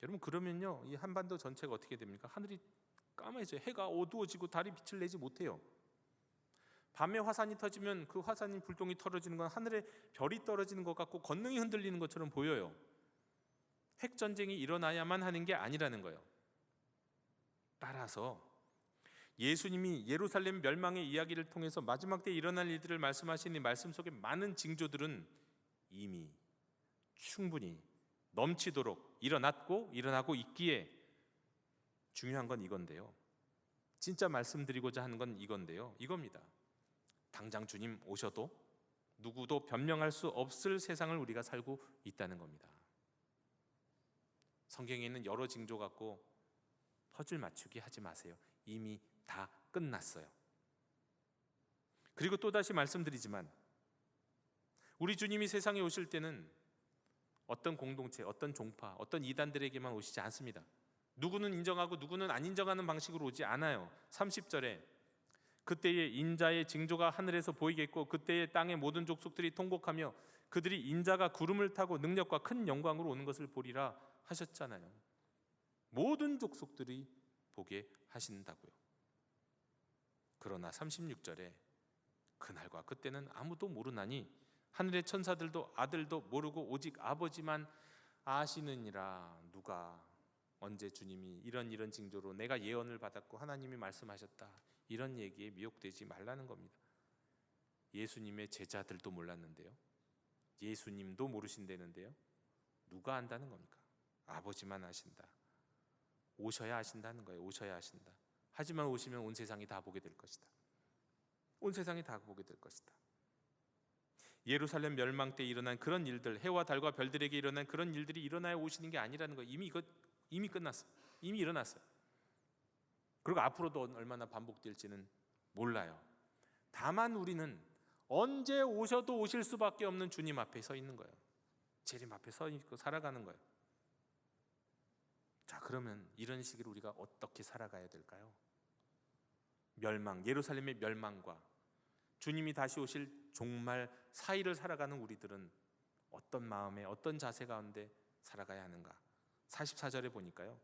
Speaker 3: 여러분, 그러면요, 이 한반도 전체가 어떻게 됩니까? 하늘이 까매져요. 해가 어두워지고 달이 빛을 내지 못해요. 밤에 화산이 터지면 그 화산이 불똥이 떨어지는 건 하늘에 별이 떨어지는 것 같고 권능이 흔들리는 것처럼 보여요. 핵전쟁이 일어나야만 하는 게 아니라는 거예요. 따라서 예수님이 예루살렘 멸망의 이야기를 통해서 마지막 때 일어날 일들을 말씀하신 이 말씀 속에 많은 징조들은 이미 충분히 넘치도록 일어났고 일어나고 있기에 중요한 건 이건데요. 진짜 말씀드리고자 하는 건 이겁니다. 당장 주님 오셔도 누구도 변명할 수 없을 세상을 우리가 살고 있다는 겁니다. 성경에 있는 여러 징조 갖고 퍼즐 맞추기 하지 마세요. 이미 다 끝났어요. 그리고 또다시 말씀드리지만 우리 주님이 세상에 오실 때는 어떤 공동체, 어떤 종파, 어떤 이단들에게만 오시지 않습니다. 누구는 인정하고 누구는 안 인정하는 방식으로 오지 않아요. 30절에 그때의 인자의 징조가 하늘에서 보이겠고 그때의 땅의 모든 족속들이 통곡하며 그들이 인자가 구름을 타고 능력과 큰 영광으로 오는 것을 보리라 하셨잖아요. 모든 족속들이 보게 하신다고요. 그러나 36절에 그날과 그때는 아무도 모르나니 하늘의 천사들도 아들도 모르고 오직 아버지만 아시느니라. 누가 언제 주님이 이런 징조로 내가 예언을 받았고 하나님이 말씀하셨다, 이런 얘기에 미혹되지 말라는 겁니다. 예수님의 제자들도 몰랐는데요, 예수님도 모르신다는데요, 누가 안다는 겁니까? 아버지만 아신다. 오셔야 아신다는 거예요. 오셔야 아신다. 하지만 오시면 온 세상이 다 보게 될 것이다. 온 세상이 다 보게 될 것이다. 예루살렘 멸망 때 일어난 그런 일들, 해와 달과 별들에게 일어난 그런 일들이 일어나야 오시는 게 아니라는 거예요. 이미 끝났어요. 이미 일어났어요. 그리고 앞으로도 얼마나 반복될지는 몰라요. 다만 우리는 언제 오셔도 오실 수밖에 없는 주님 앞에 서 있는 거예요. 재림 앞에 서 있고 살아가는 거예요. 자, 그러면 이런 시기를 우리가 어떻게 살아가야 될까요? 예루살렘의 멸망과 주님이 다시 오실 종말 사이를 살아가는 우리들은 어떤 마음에, 어떤 자세 가운데 살아가야 하는가? 44절에 보니까요,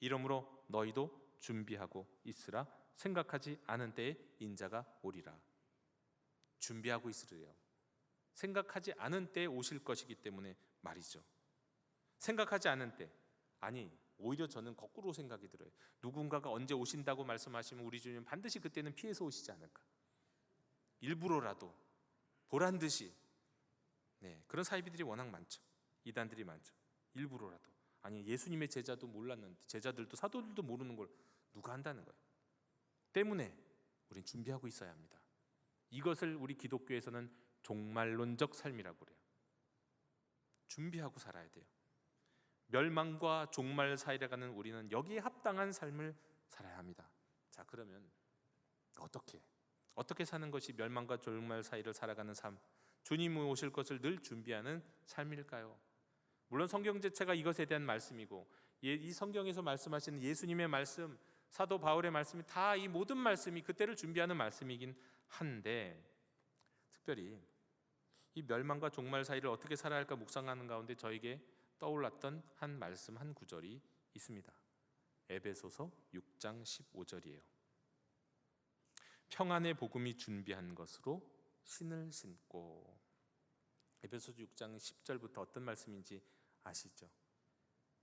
Speaker 3: 이러므로 너희도 준비하고 있으라. 생각하지 않은 때에 인자가 오리라. 준비하고 있으래요. 생각하지 않은 때에 오실 것이기 때문에 말이죠. 생각하지 않은 때, 아니 오히려 저는 거꾸로 생각이 들어요. 누군가가 언제 오신다고 말씀하시면 우리 주님 반드시 그때는 피해서 오시지 않을까, 일부러라도 보란 듯이. 그런 사이비들이 워낙 많죠. 이단들이 많죠. 일부러라도. 아니 예수님의 제자도 몰랐는데, 제자들도 사도들도 모르는 걸 누가 한다는 거예요. 때문에 우린 준비하고 있어야 합니다. 이것을 우리 기독교에서는 종말론적 삶이라고 그래요. 준비하고 살아야 돼요. 멸망과 종말 사이를 가는 우리는 여기에 합당한 삶을 살아야 합니다. 자, 그러면 어떻게 사는 것이 멸망과 종말 사이를 살아가는 삶, 주님이 오실 것을 늘 준비하는 삶일까요? 물론 성경 자체가 이것에 대한 말씀이고, 이 성경에서 말씀하시는 예수님의 말씀, 사도 바울의 말씀이 다 이 모든 말씀이 그때를 준비하는 말씀이긴 한데, 특별히 이 멸망과 종말 사이를 어떻게 살아야 할까 묵상하는 가운데 저에게 떠올랐던 한 말씀, 한 구절이 있습니다. 에베소서 6장 15절이에요. 평안의 복음이 준비한 것으로 신을 신고. 에베소서 6장 10절부터 어떤 말씀인지 아시죠?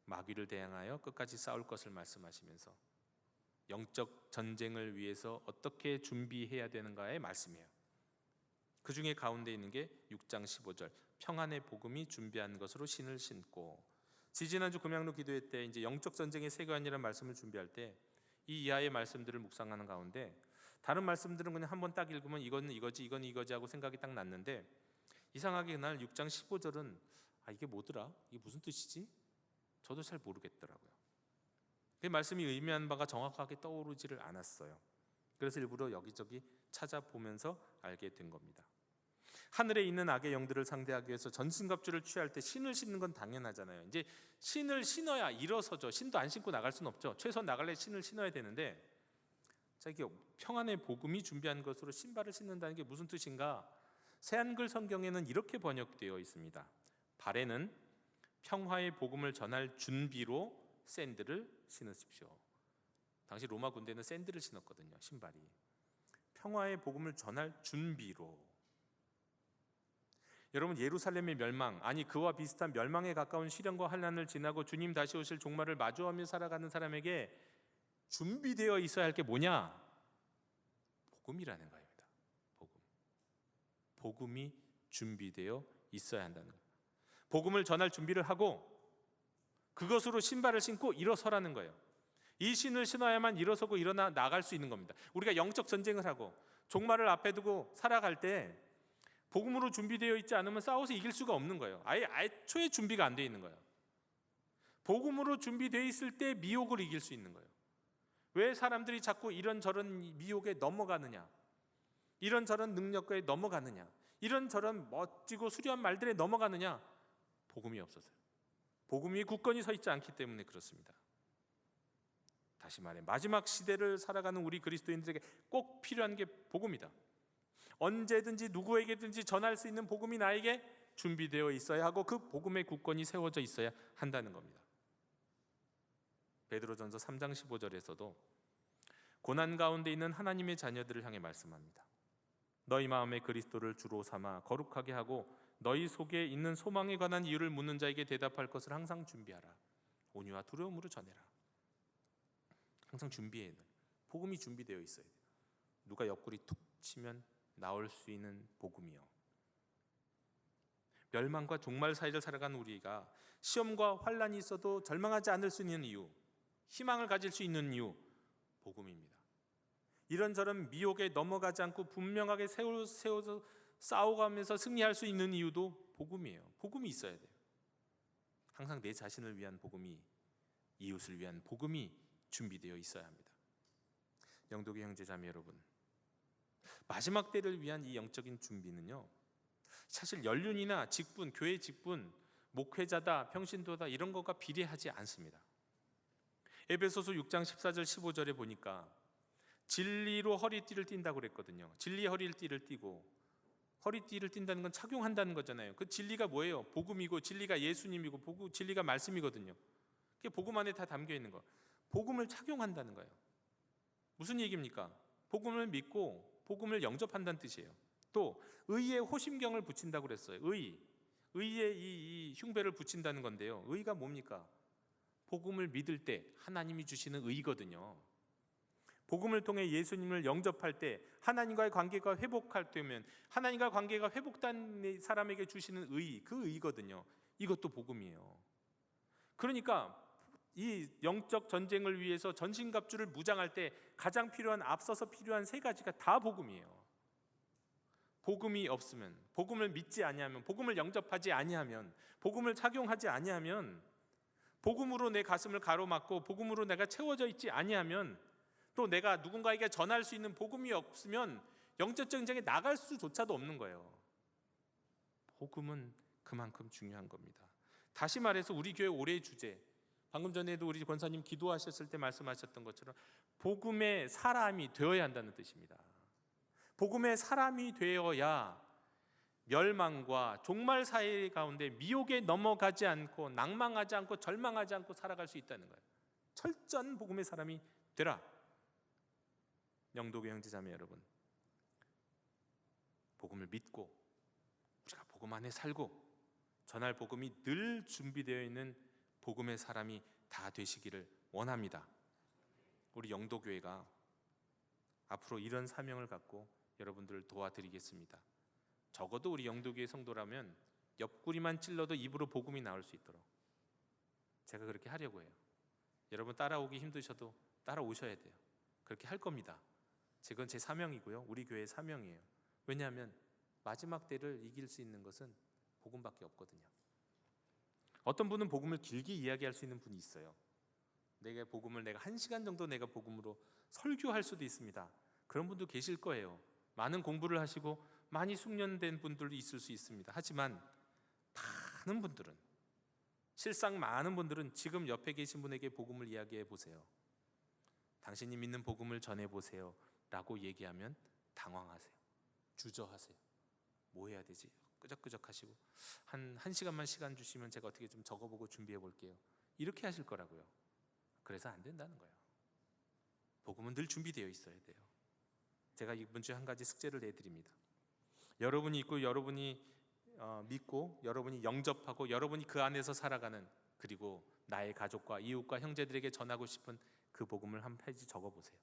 Speaker 3: 마귀를 대항하여 끝까지 싸울 것을 말씀하시면서 영적 전쟁을 위해서 어떻게 준비해야 되는가의 말씀이에요. 그 중에 가운데 있는 게 6장 15절, 평안의 복음이 준비한 것으로 신을 신고. 지지난주 금양로 기도회 때 이제 영적 전쟁의 세관이라는 말씀을 준비할 때 이 이하의 말씀들을 묵상하는 가운데, 다른 말씀들은 그냥 한번 딱 읽으면 이건 이거지, 이건 이거지 하고 생각이 딱 났는데, 이상하게 그날 6장 15절은 이게 뭐더라? 이게 무슨 뜻이지? 저도 잘 모르겠더라고요. 그 말씀이 의미하는 바가 정확하게 떠오르지를 않았어요. 그래서 일부러 여기저기 찾아보면서 알게 된 겁니다. 하늘에 있는 악의 영들을 상대하기 위해서 전신갑주를 취할 때 신을 신는 건 당연하잖아요. 이제 신을 신어야 일어서죠. 신도 안 신고 나갈 수는 없죠. 최소한 나갈래 신을 신어야 되는데, 자, 이게 평안의 복음이 준비한 것으로 신발을 신는다는 게 무슨 뜻인가? 새한글 성경에는 이렇게 번역되어 있습니다. 발에는 평화의 복음을 전할 준비로 샌들을 신으십시오. 당시 로마 군대는 샌들을 신었거든요. 신발이. 평화의 복음을 전할 준비로. 여러분, 예루살렘의 멸망, 아니 그와 비슷한 멸망에 가까운 시련과 환난을 지나고 주님 다시 오실 종말을 마주하며 살아가는 사람에게 준비되어 있어야 할 게 뭐냐? 복음이라는 겁니다. 복음. 복음이 준비되어 있어야 한다는 거예요. 복음을 전할 준비를 하고 그것으로 신발을 신고 일어서라는 거예요. 이 신을 신어야만 일어서고 일어나 나갈 수 있는 겁니다. 우리가 영적 전쟁을 하고 종말을 앞에 두고 살아갈 때 복음으로 준비되어 있지 않으면 싸워서 이길 수가 없는 거예요. 아예 애초에 준비가 안 돼 있는 거예요. 복음으로 준비되어 있을 때 미혹을 이길 수 있는 거예요. 왜 사람들이 자꾸 이런저런 미혹에 넘어가느냐, 이런저런 능력에 넘어가느냐, 이런저런 멋지고 수려한 말들에 넘어가느냐? 복음이 없어서요. 복음이 굳건히 서 있지 않기 때문에 그렇습니다. 다시 말해, 마지막 시대를 살아가는 우리 그리스도인들에게 꼭 필요한 게 복음이다. 언제든지 누구에게든지 전할 수 있는 복음이 나에게 준비되어 있어야 하고 그 복음의 굳건히 세워져 있어야 한다는 겁니다. 베드로전서 3장 15절에서도 고난 가운데 있는 하나님의 자녀들을 향해 말씀합니다. 너희 마음에 그리스도를 주로 삼아 거룩하게 하고 너희 속에 있는 소망에 관한 이유를 묻는 자에게 대답할 것을 항상 준비하라. 온유와 두려움으로 전해라. 항상 준비해야 돼요. 복음이 준비되어 있어야 돼요. 누가 옆구리 툭 치면 나올 수 있는 복음이요. 멸망과 종말 사이를 살아가는 우리가 시험과 환난이 있어도 절망하지 않을 수 있는 이유, 희망을 가질 수 있는 이유, 복음입니다. 이런저런 미혹에 넘어가지 않고 분명하게 세워서 싸워가면서 승리할 수 있는 이유도 복음이에요. 복음이 있어야 돼요. 항상 내 자신을 위한 복음이, 이웃을 위한 복음이 준비되어 있어야 합니다. 영독의 형제자매 여러분, 마지막 때를 위한 이 영적인 준비는요, 사실 연륜이나 직분, 교회 직분, 목회자다, 평신도다 이런 것과 비례하지 않습니다. 에베소서 6장 14절 15절에 보니까 진리로 허리띠를 띈다고 그랬거든요. 진리의 허리띠를 띠고, 허리띠를 띈다는 건 착용한다는 거잖아요. 그 진리가 뭐예요? 복음이고, 진리가 예수님이고, 진리가 말씀이거든요. 그게 복음 안에 다 담겨 있는 거. 복음을 착용한다는 거예요. 무슨 얘기입니까? 복음을 믿고 복음을 영접한다는 뜻이에요. 또 의의 호심경을 붙인다고 그랬어요. 의의 이 흉배를 붙인다는 건데요. 의가 뭡니까? 복음을 믿을 때 하나님이 주시는 의거든요. 복음을 통해 예수님을 영접할 때 하나님과의 관계가 회복할 때면 하나님과 관계가 회복된 사람에게 주시는 의, 그 의거든요. 이것도 복음이에요. 그러니까 이 영적 전쟁을 위해서 전신갑주를 무장할 때 가장 필요한, 앞서서 필요한 세 가지가 다 복음이에요. 복음이 없으면, 복음을 믿지 아니하면, 복음을 영접하지 아니하면, 복음을 착용하지 아니하면, 복음으로 내 가슴을 가로막고 복음으로 내가 채워져 있지 아니하면, 또 내가 누군가에게 전할 수 있는 복음이 없으면 영적 전쟁에 나갈 수조차도 없는 거예요. 복음은 그만큼 중요한 겁니다. 다시 말해서 우리 교회 올해의 주제, 방금 전에도 우리 권사님 기도하셨을 때 말씀하셨던 것처럼 복음의 사람이 되어야 한다는 뜻입니다. 복음의 사람이 되어야 멸망과 종말 사이 가운데 미혹에 넘어가지 않고 낭망하지 않고 절망하지 않고 살아갈 수 있다는 거예요. 철저한 복음의 사람이 되라. 영독의 형제자매 여러분, 복음을 믿고 우리가 복음 안에 살고 전할 복음이 늘 준비되어 있는 복음의 사람이 다 되시기를 원합니다. 우리 영도교회가 앞으로 이런 사명을 갖고 여러분들을 도와드리겠습니다. 적어도 우리 영도교회 성도라면 옆구리만 찔러도 입으로 복음이 나올 수 있도록 제가 그렇게 하려고 해요. 여러분 따라오기 힘드셔도 따라오셔야 돼요. 그렇게 할 겁니다. 그건 제 사명이고요. 우리 교회의 사명이에요. 왜냐하면 마지막 때를 이길 수 있는 것은 복음밖에 없거든요. 어떤 분은 복음을 길게 이야기할 수 있는 분이 있어요. 내가 복음을 1시간 정도 내가 복음으로 설교할 수도 있습니다. 그런 분도 계실 거예요. 많은 공부를 하시고 많이 숙련된 분들도 있을 수 있습니다. 하지만 많은 분들은, 실상 많은 분들은 지금 옆에 계신 분에게 복음을 이야기해 보세요. 당신이 믿는 복음을 전해 보세요 라고 얘기하면 당황하세요. 주저하세요. 뭐 해야 되지? 끄적끄적 하시고 한 시간만 시간 주시면 제가 어떻게 좀 적어보고 준비해 볼게요. 이렇게 하실 거라고요. 그래서 안 된다는 거예요. 복음은 늘 준비되어 있어야 돼요. 제가 이번 주에 한 가지 숙제를 내드립니다. 여러분이 있고, 여러분이 믿고, 여러분이 영접하고, 여러분이 그 안에서 살아가는, 그리고 나의 가족과 이웃과 형제들에게 전하고 싶은 그 복음을 한 페이지 적어보세요.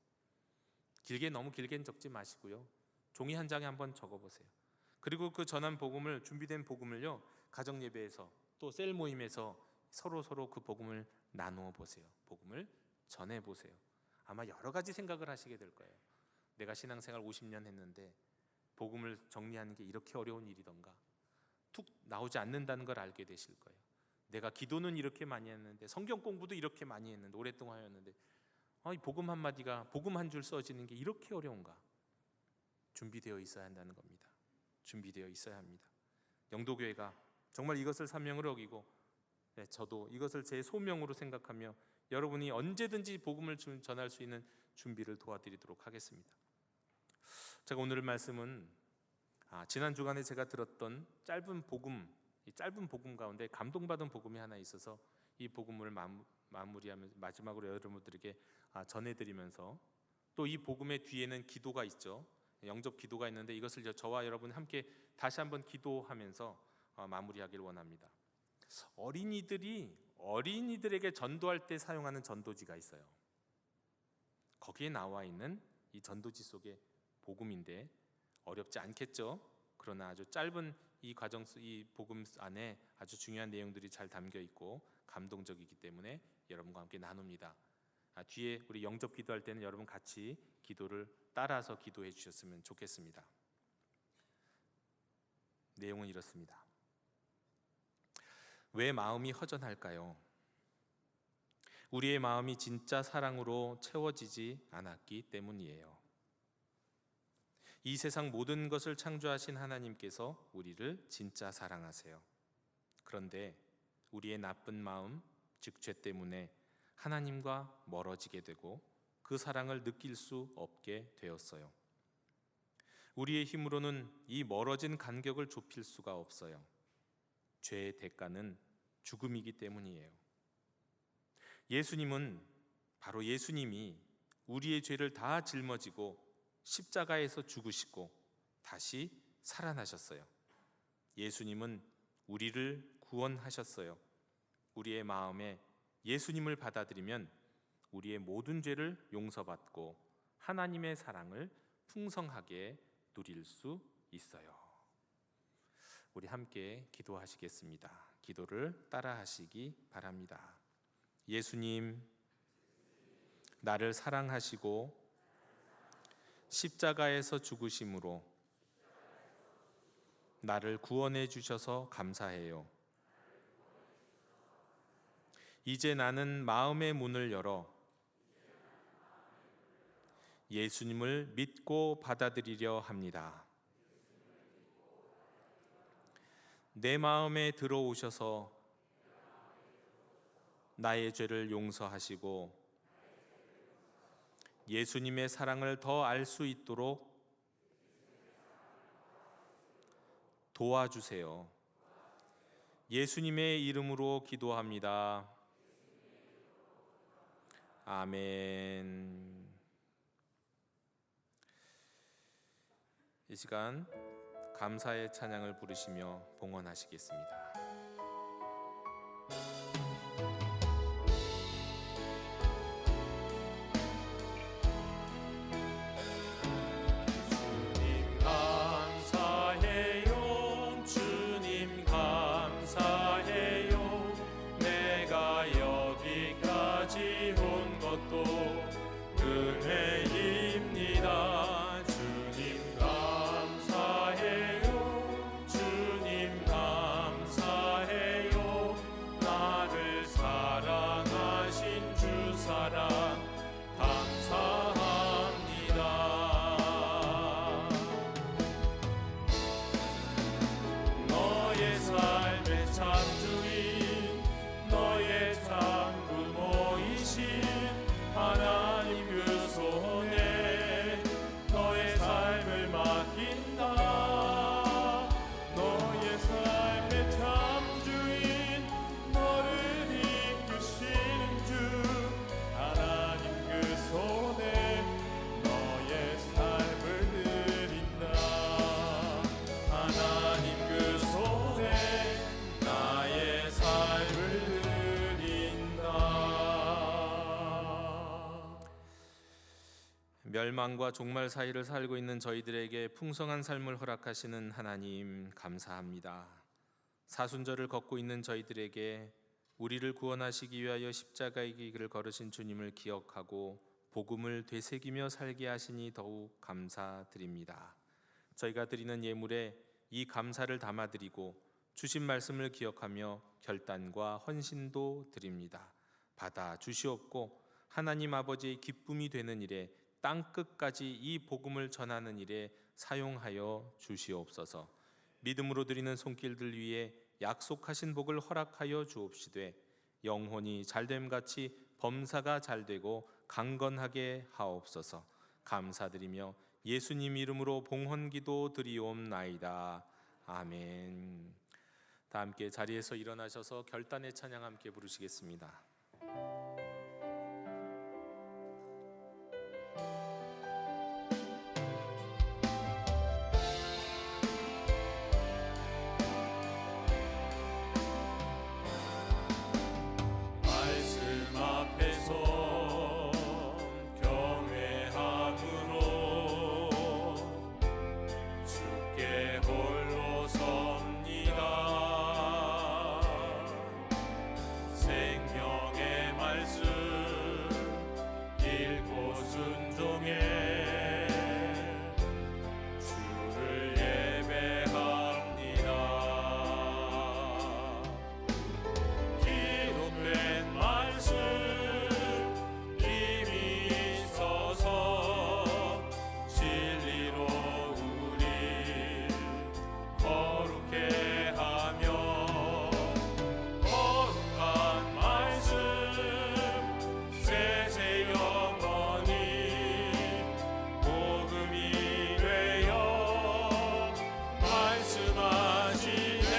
Speaker 3: 너무 길게는 적지 마시고요, 종이 한 장에 한번 적어보세요. 그리고 그 전한 복음을, 준비된 복음을요, 가정 예배에서 또 셀 모임에서 서로 그 복음을 나누어 보세요. 복음을 전해 보세요. 아마 여러 가지 생각을 하시게 될 거예요. 내가 신앙생활 50년 했는데 복음을 정리하는 게 이렇게 어려운 일이던가, 툭 나오지 않는다는 걸 알게 되실 거예요. 내가 기도는 이렇게 많이 했는데, 성경 공부도 이렇게 많이 했는데, 오랫동안 하였는데, 이 복음 한마디가, 복음 한 줄 써지는 게 이렇게 어려운가? 준비되어 있어야 한다는 겁니다. 준비되어 있어야 합니다. 영도교회가 정말 이것을 사명으로 여기고, 저도 이것을 제 소명으로 생각하며 여러분이 언제든지 복음을 전할 수 있는 준비를 도와드리도록 하겠습니다. 제가 오늘 말씀은 지난 주간에 제가 들었던 짧은 복음, 이 짧은 복음 가운데 감동받은 복음이 하나 있어서 이 복음을 마무리하면서 마지막으로 여러분들에게 전해드리면서, 또 이 복음의 뒤에는 기도가 있죠. 영접 기도가 있는데 이것을 저와 여러분 함께 다시 한번 기도하면서 마무리하길 원합니다. 어린이들에게 전도할 때 사용하는 전도지가 있어요. 거기에 나와 있는 이 전도지 속에 복음인데 어렵지 않겠죠? 그러나 아주 짧은 이 복음 안에 아주 중요한 내용들이 잘 담겨 있고 감동적이기 때문에 여러분과 함께 나눕니다. 뒤에 우리 영접 기도할 때는 여러분 같이 기도를 따라서 기도해 주셨으면 좋겠습니다. 내용은 이렇습니다. 왜 마음이 허전할까요? 우리의 마음이 진짜 사랑으로 채워지지 않았기 때문이에요. 이 세상 모든 것을 창조하신 하나님께서 우리를 진짜 사랑하세요. 그런데 우리의 나쁜 마음, 즉 죄 때문에 하나님과 멀어지게 되고 그 사랑을 느낄 수 없게 되었어요. 우리의 힘으로는 이 멀어진 간격을 좁힐 수가 없어요. 죄의 대가는 죽음이기 때문이에요. 바로 예수님이 우리의 죄를 다 짊어지고 십자가에서 죽으시고 다시 살아나셨어요. 예수님은 우리를 구원하셨어요. 우리의 마음에 예수님을 받아들이면 우리의 모든 죄를 용서받고 하나님의 사랑을 풍성하게 누릴 수 있어요. 우리 함께 기도하시겠습니다. 기도를 따라하시기 바랍니다. 예수님, 나를 사랑하시고 십자가에서 죽으심으로 나를 구원해 주셔서 감사해요. 이제 나는 마음의 문을 열어 예수님을 믿고 받아들이려 합니다. 내 마음에 들어오셔서 나의 죄를 용서하시고 예수님의 사랑을 더 알 수 있도록 도와주세요. 예수님의 이름으로 기도합니다. 아멘. 이 시간 감사의 찬양을 부르시며 봉헌하시겠습니다.
Speaker 4: 주님 감사해요. 주님 감사
Speaker 3: 멸망과 종말 사이를 살고 있는 저희들에게 풍성한 삶을 허락하시는 하나님 감사합니다. 사순절을 걷고 있는 저희들에게 우리를 구원하시기 위하여 십자가의 길을 걸으신 주님을 기억하고 복음을 되새기며 살게 하시니 더욱 감사드립니다. 저희가 드리는 예물에 이 감사를 담아드리고 주신 말씀을 기억하며 결단과 헌신도 드립니다. 받아 주시옵고 하나님 아버지의 기쁨이 되는 일에 땅 끝까지 이 복음을 전하는 일에 사용하여 주시옵소서. 믿음으로 드리는 손길들 위에 약속하신 복을 허락하여 주옵시되 영혼이 잘됨같이 범사가 잘되고 강건하게 하옵소서. 감사드리며 예수님 이름으로 봉헌기도 드리옵나이다. 아멘. 다 함께 자리에서 일어나셔서 결단의 찬양 함께 부르시겠습니다.
Speaker 1: 말씀 앞에서 경외함으로 주께 홀로 섭니다. 생명의 말씀 읽고 순종해 주를 예배합니다. 기록된 말씀 힘이 있어서 진리로 우리 거룩해 하며 거룩한 말씀 세세 영원히 복음이 되어 말씀하시네.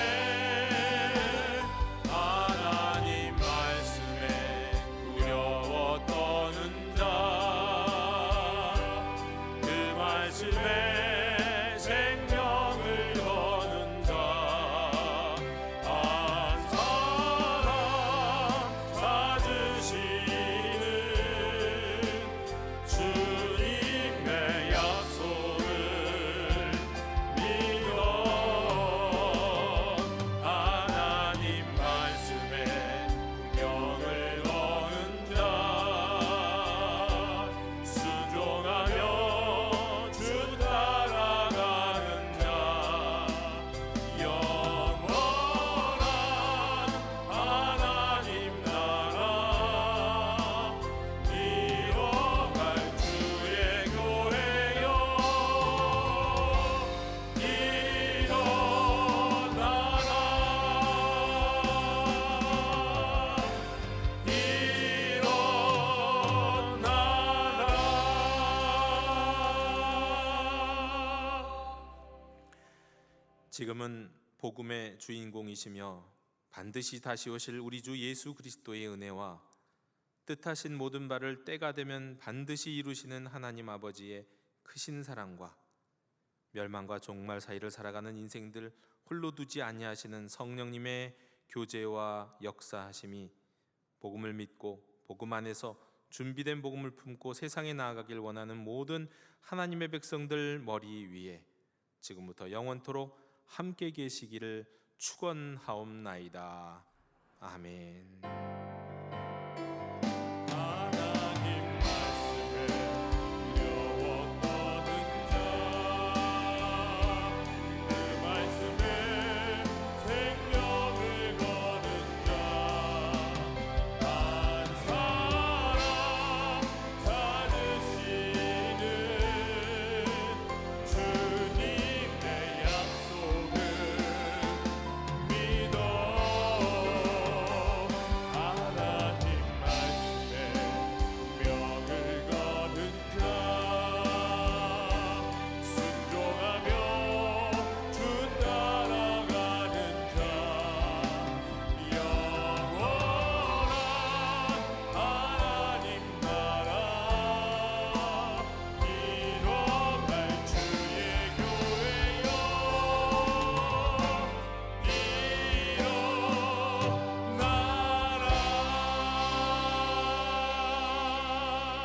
Speaker 1: 하나님 말씀에 두려워 떠는 자 그 말씀에 생명을 거는 자 한 사람 찾으시는 주님의 약속을 믿어 하나님 말씀에 운명을 거는 자 순종하며 주 따라가는 자 영원한 하나님 나라 이뤄갈 주의 교회여 일어나라.
Speaker 3: 지금은 복음의 주인공이시며 반드시 다시 오실 우리 주 예수 그리스도의 은혜와 뜻하신 모든 바를 때가 되면 반드시 이루시는 하나님 아버지의 크신 사랑과 멸망과 종말 사이를 살아가는 인생들 홀로 두지 아니하시는 성령님의 교제와 역사하심이 복음을 믿고 복음 안에서 준비된 복음을 품고 세상에 나아가길 원하는 모든 하나님의 백성들 머리 위에 지금부터 영원토록 함께 계시기를 축원하옵나이다. 아멘.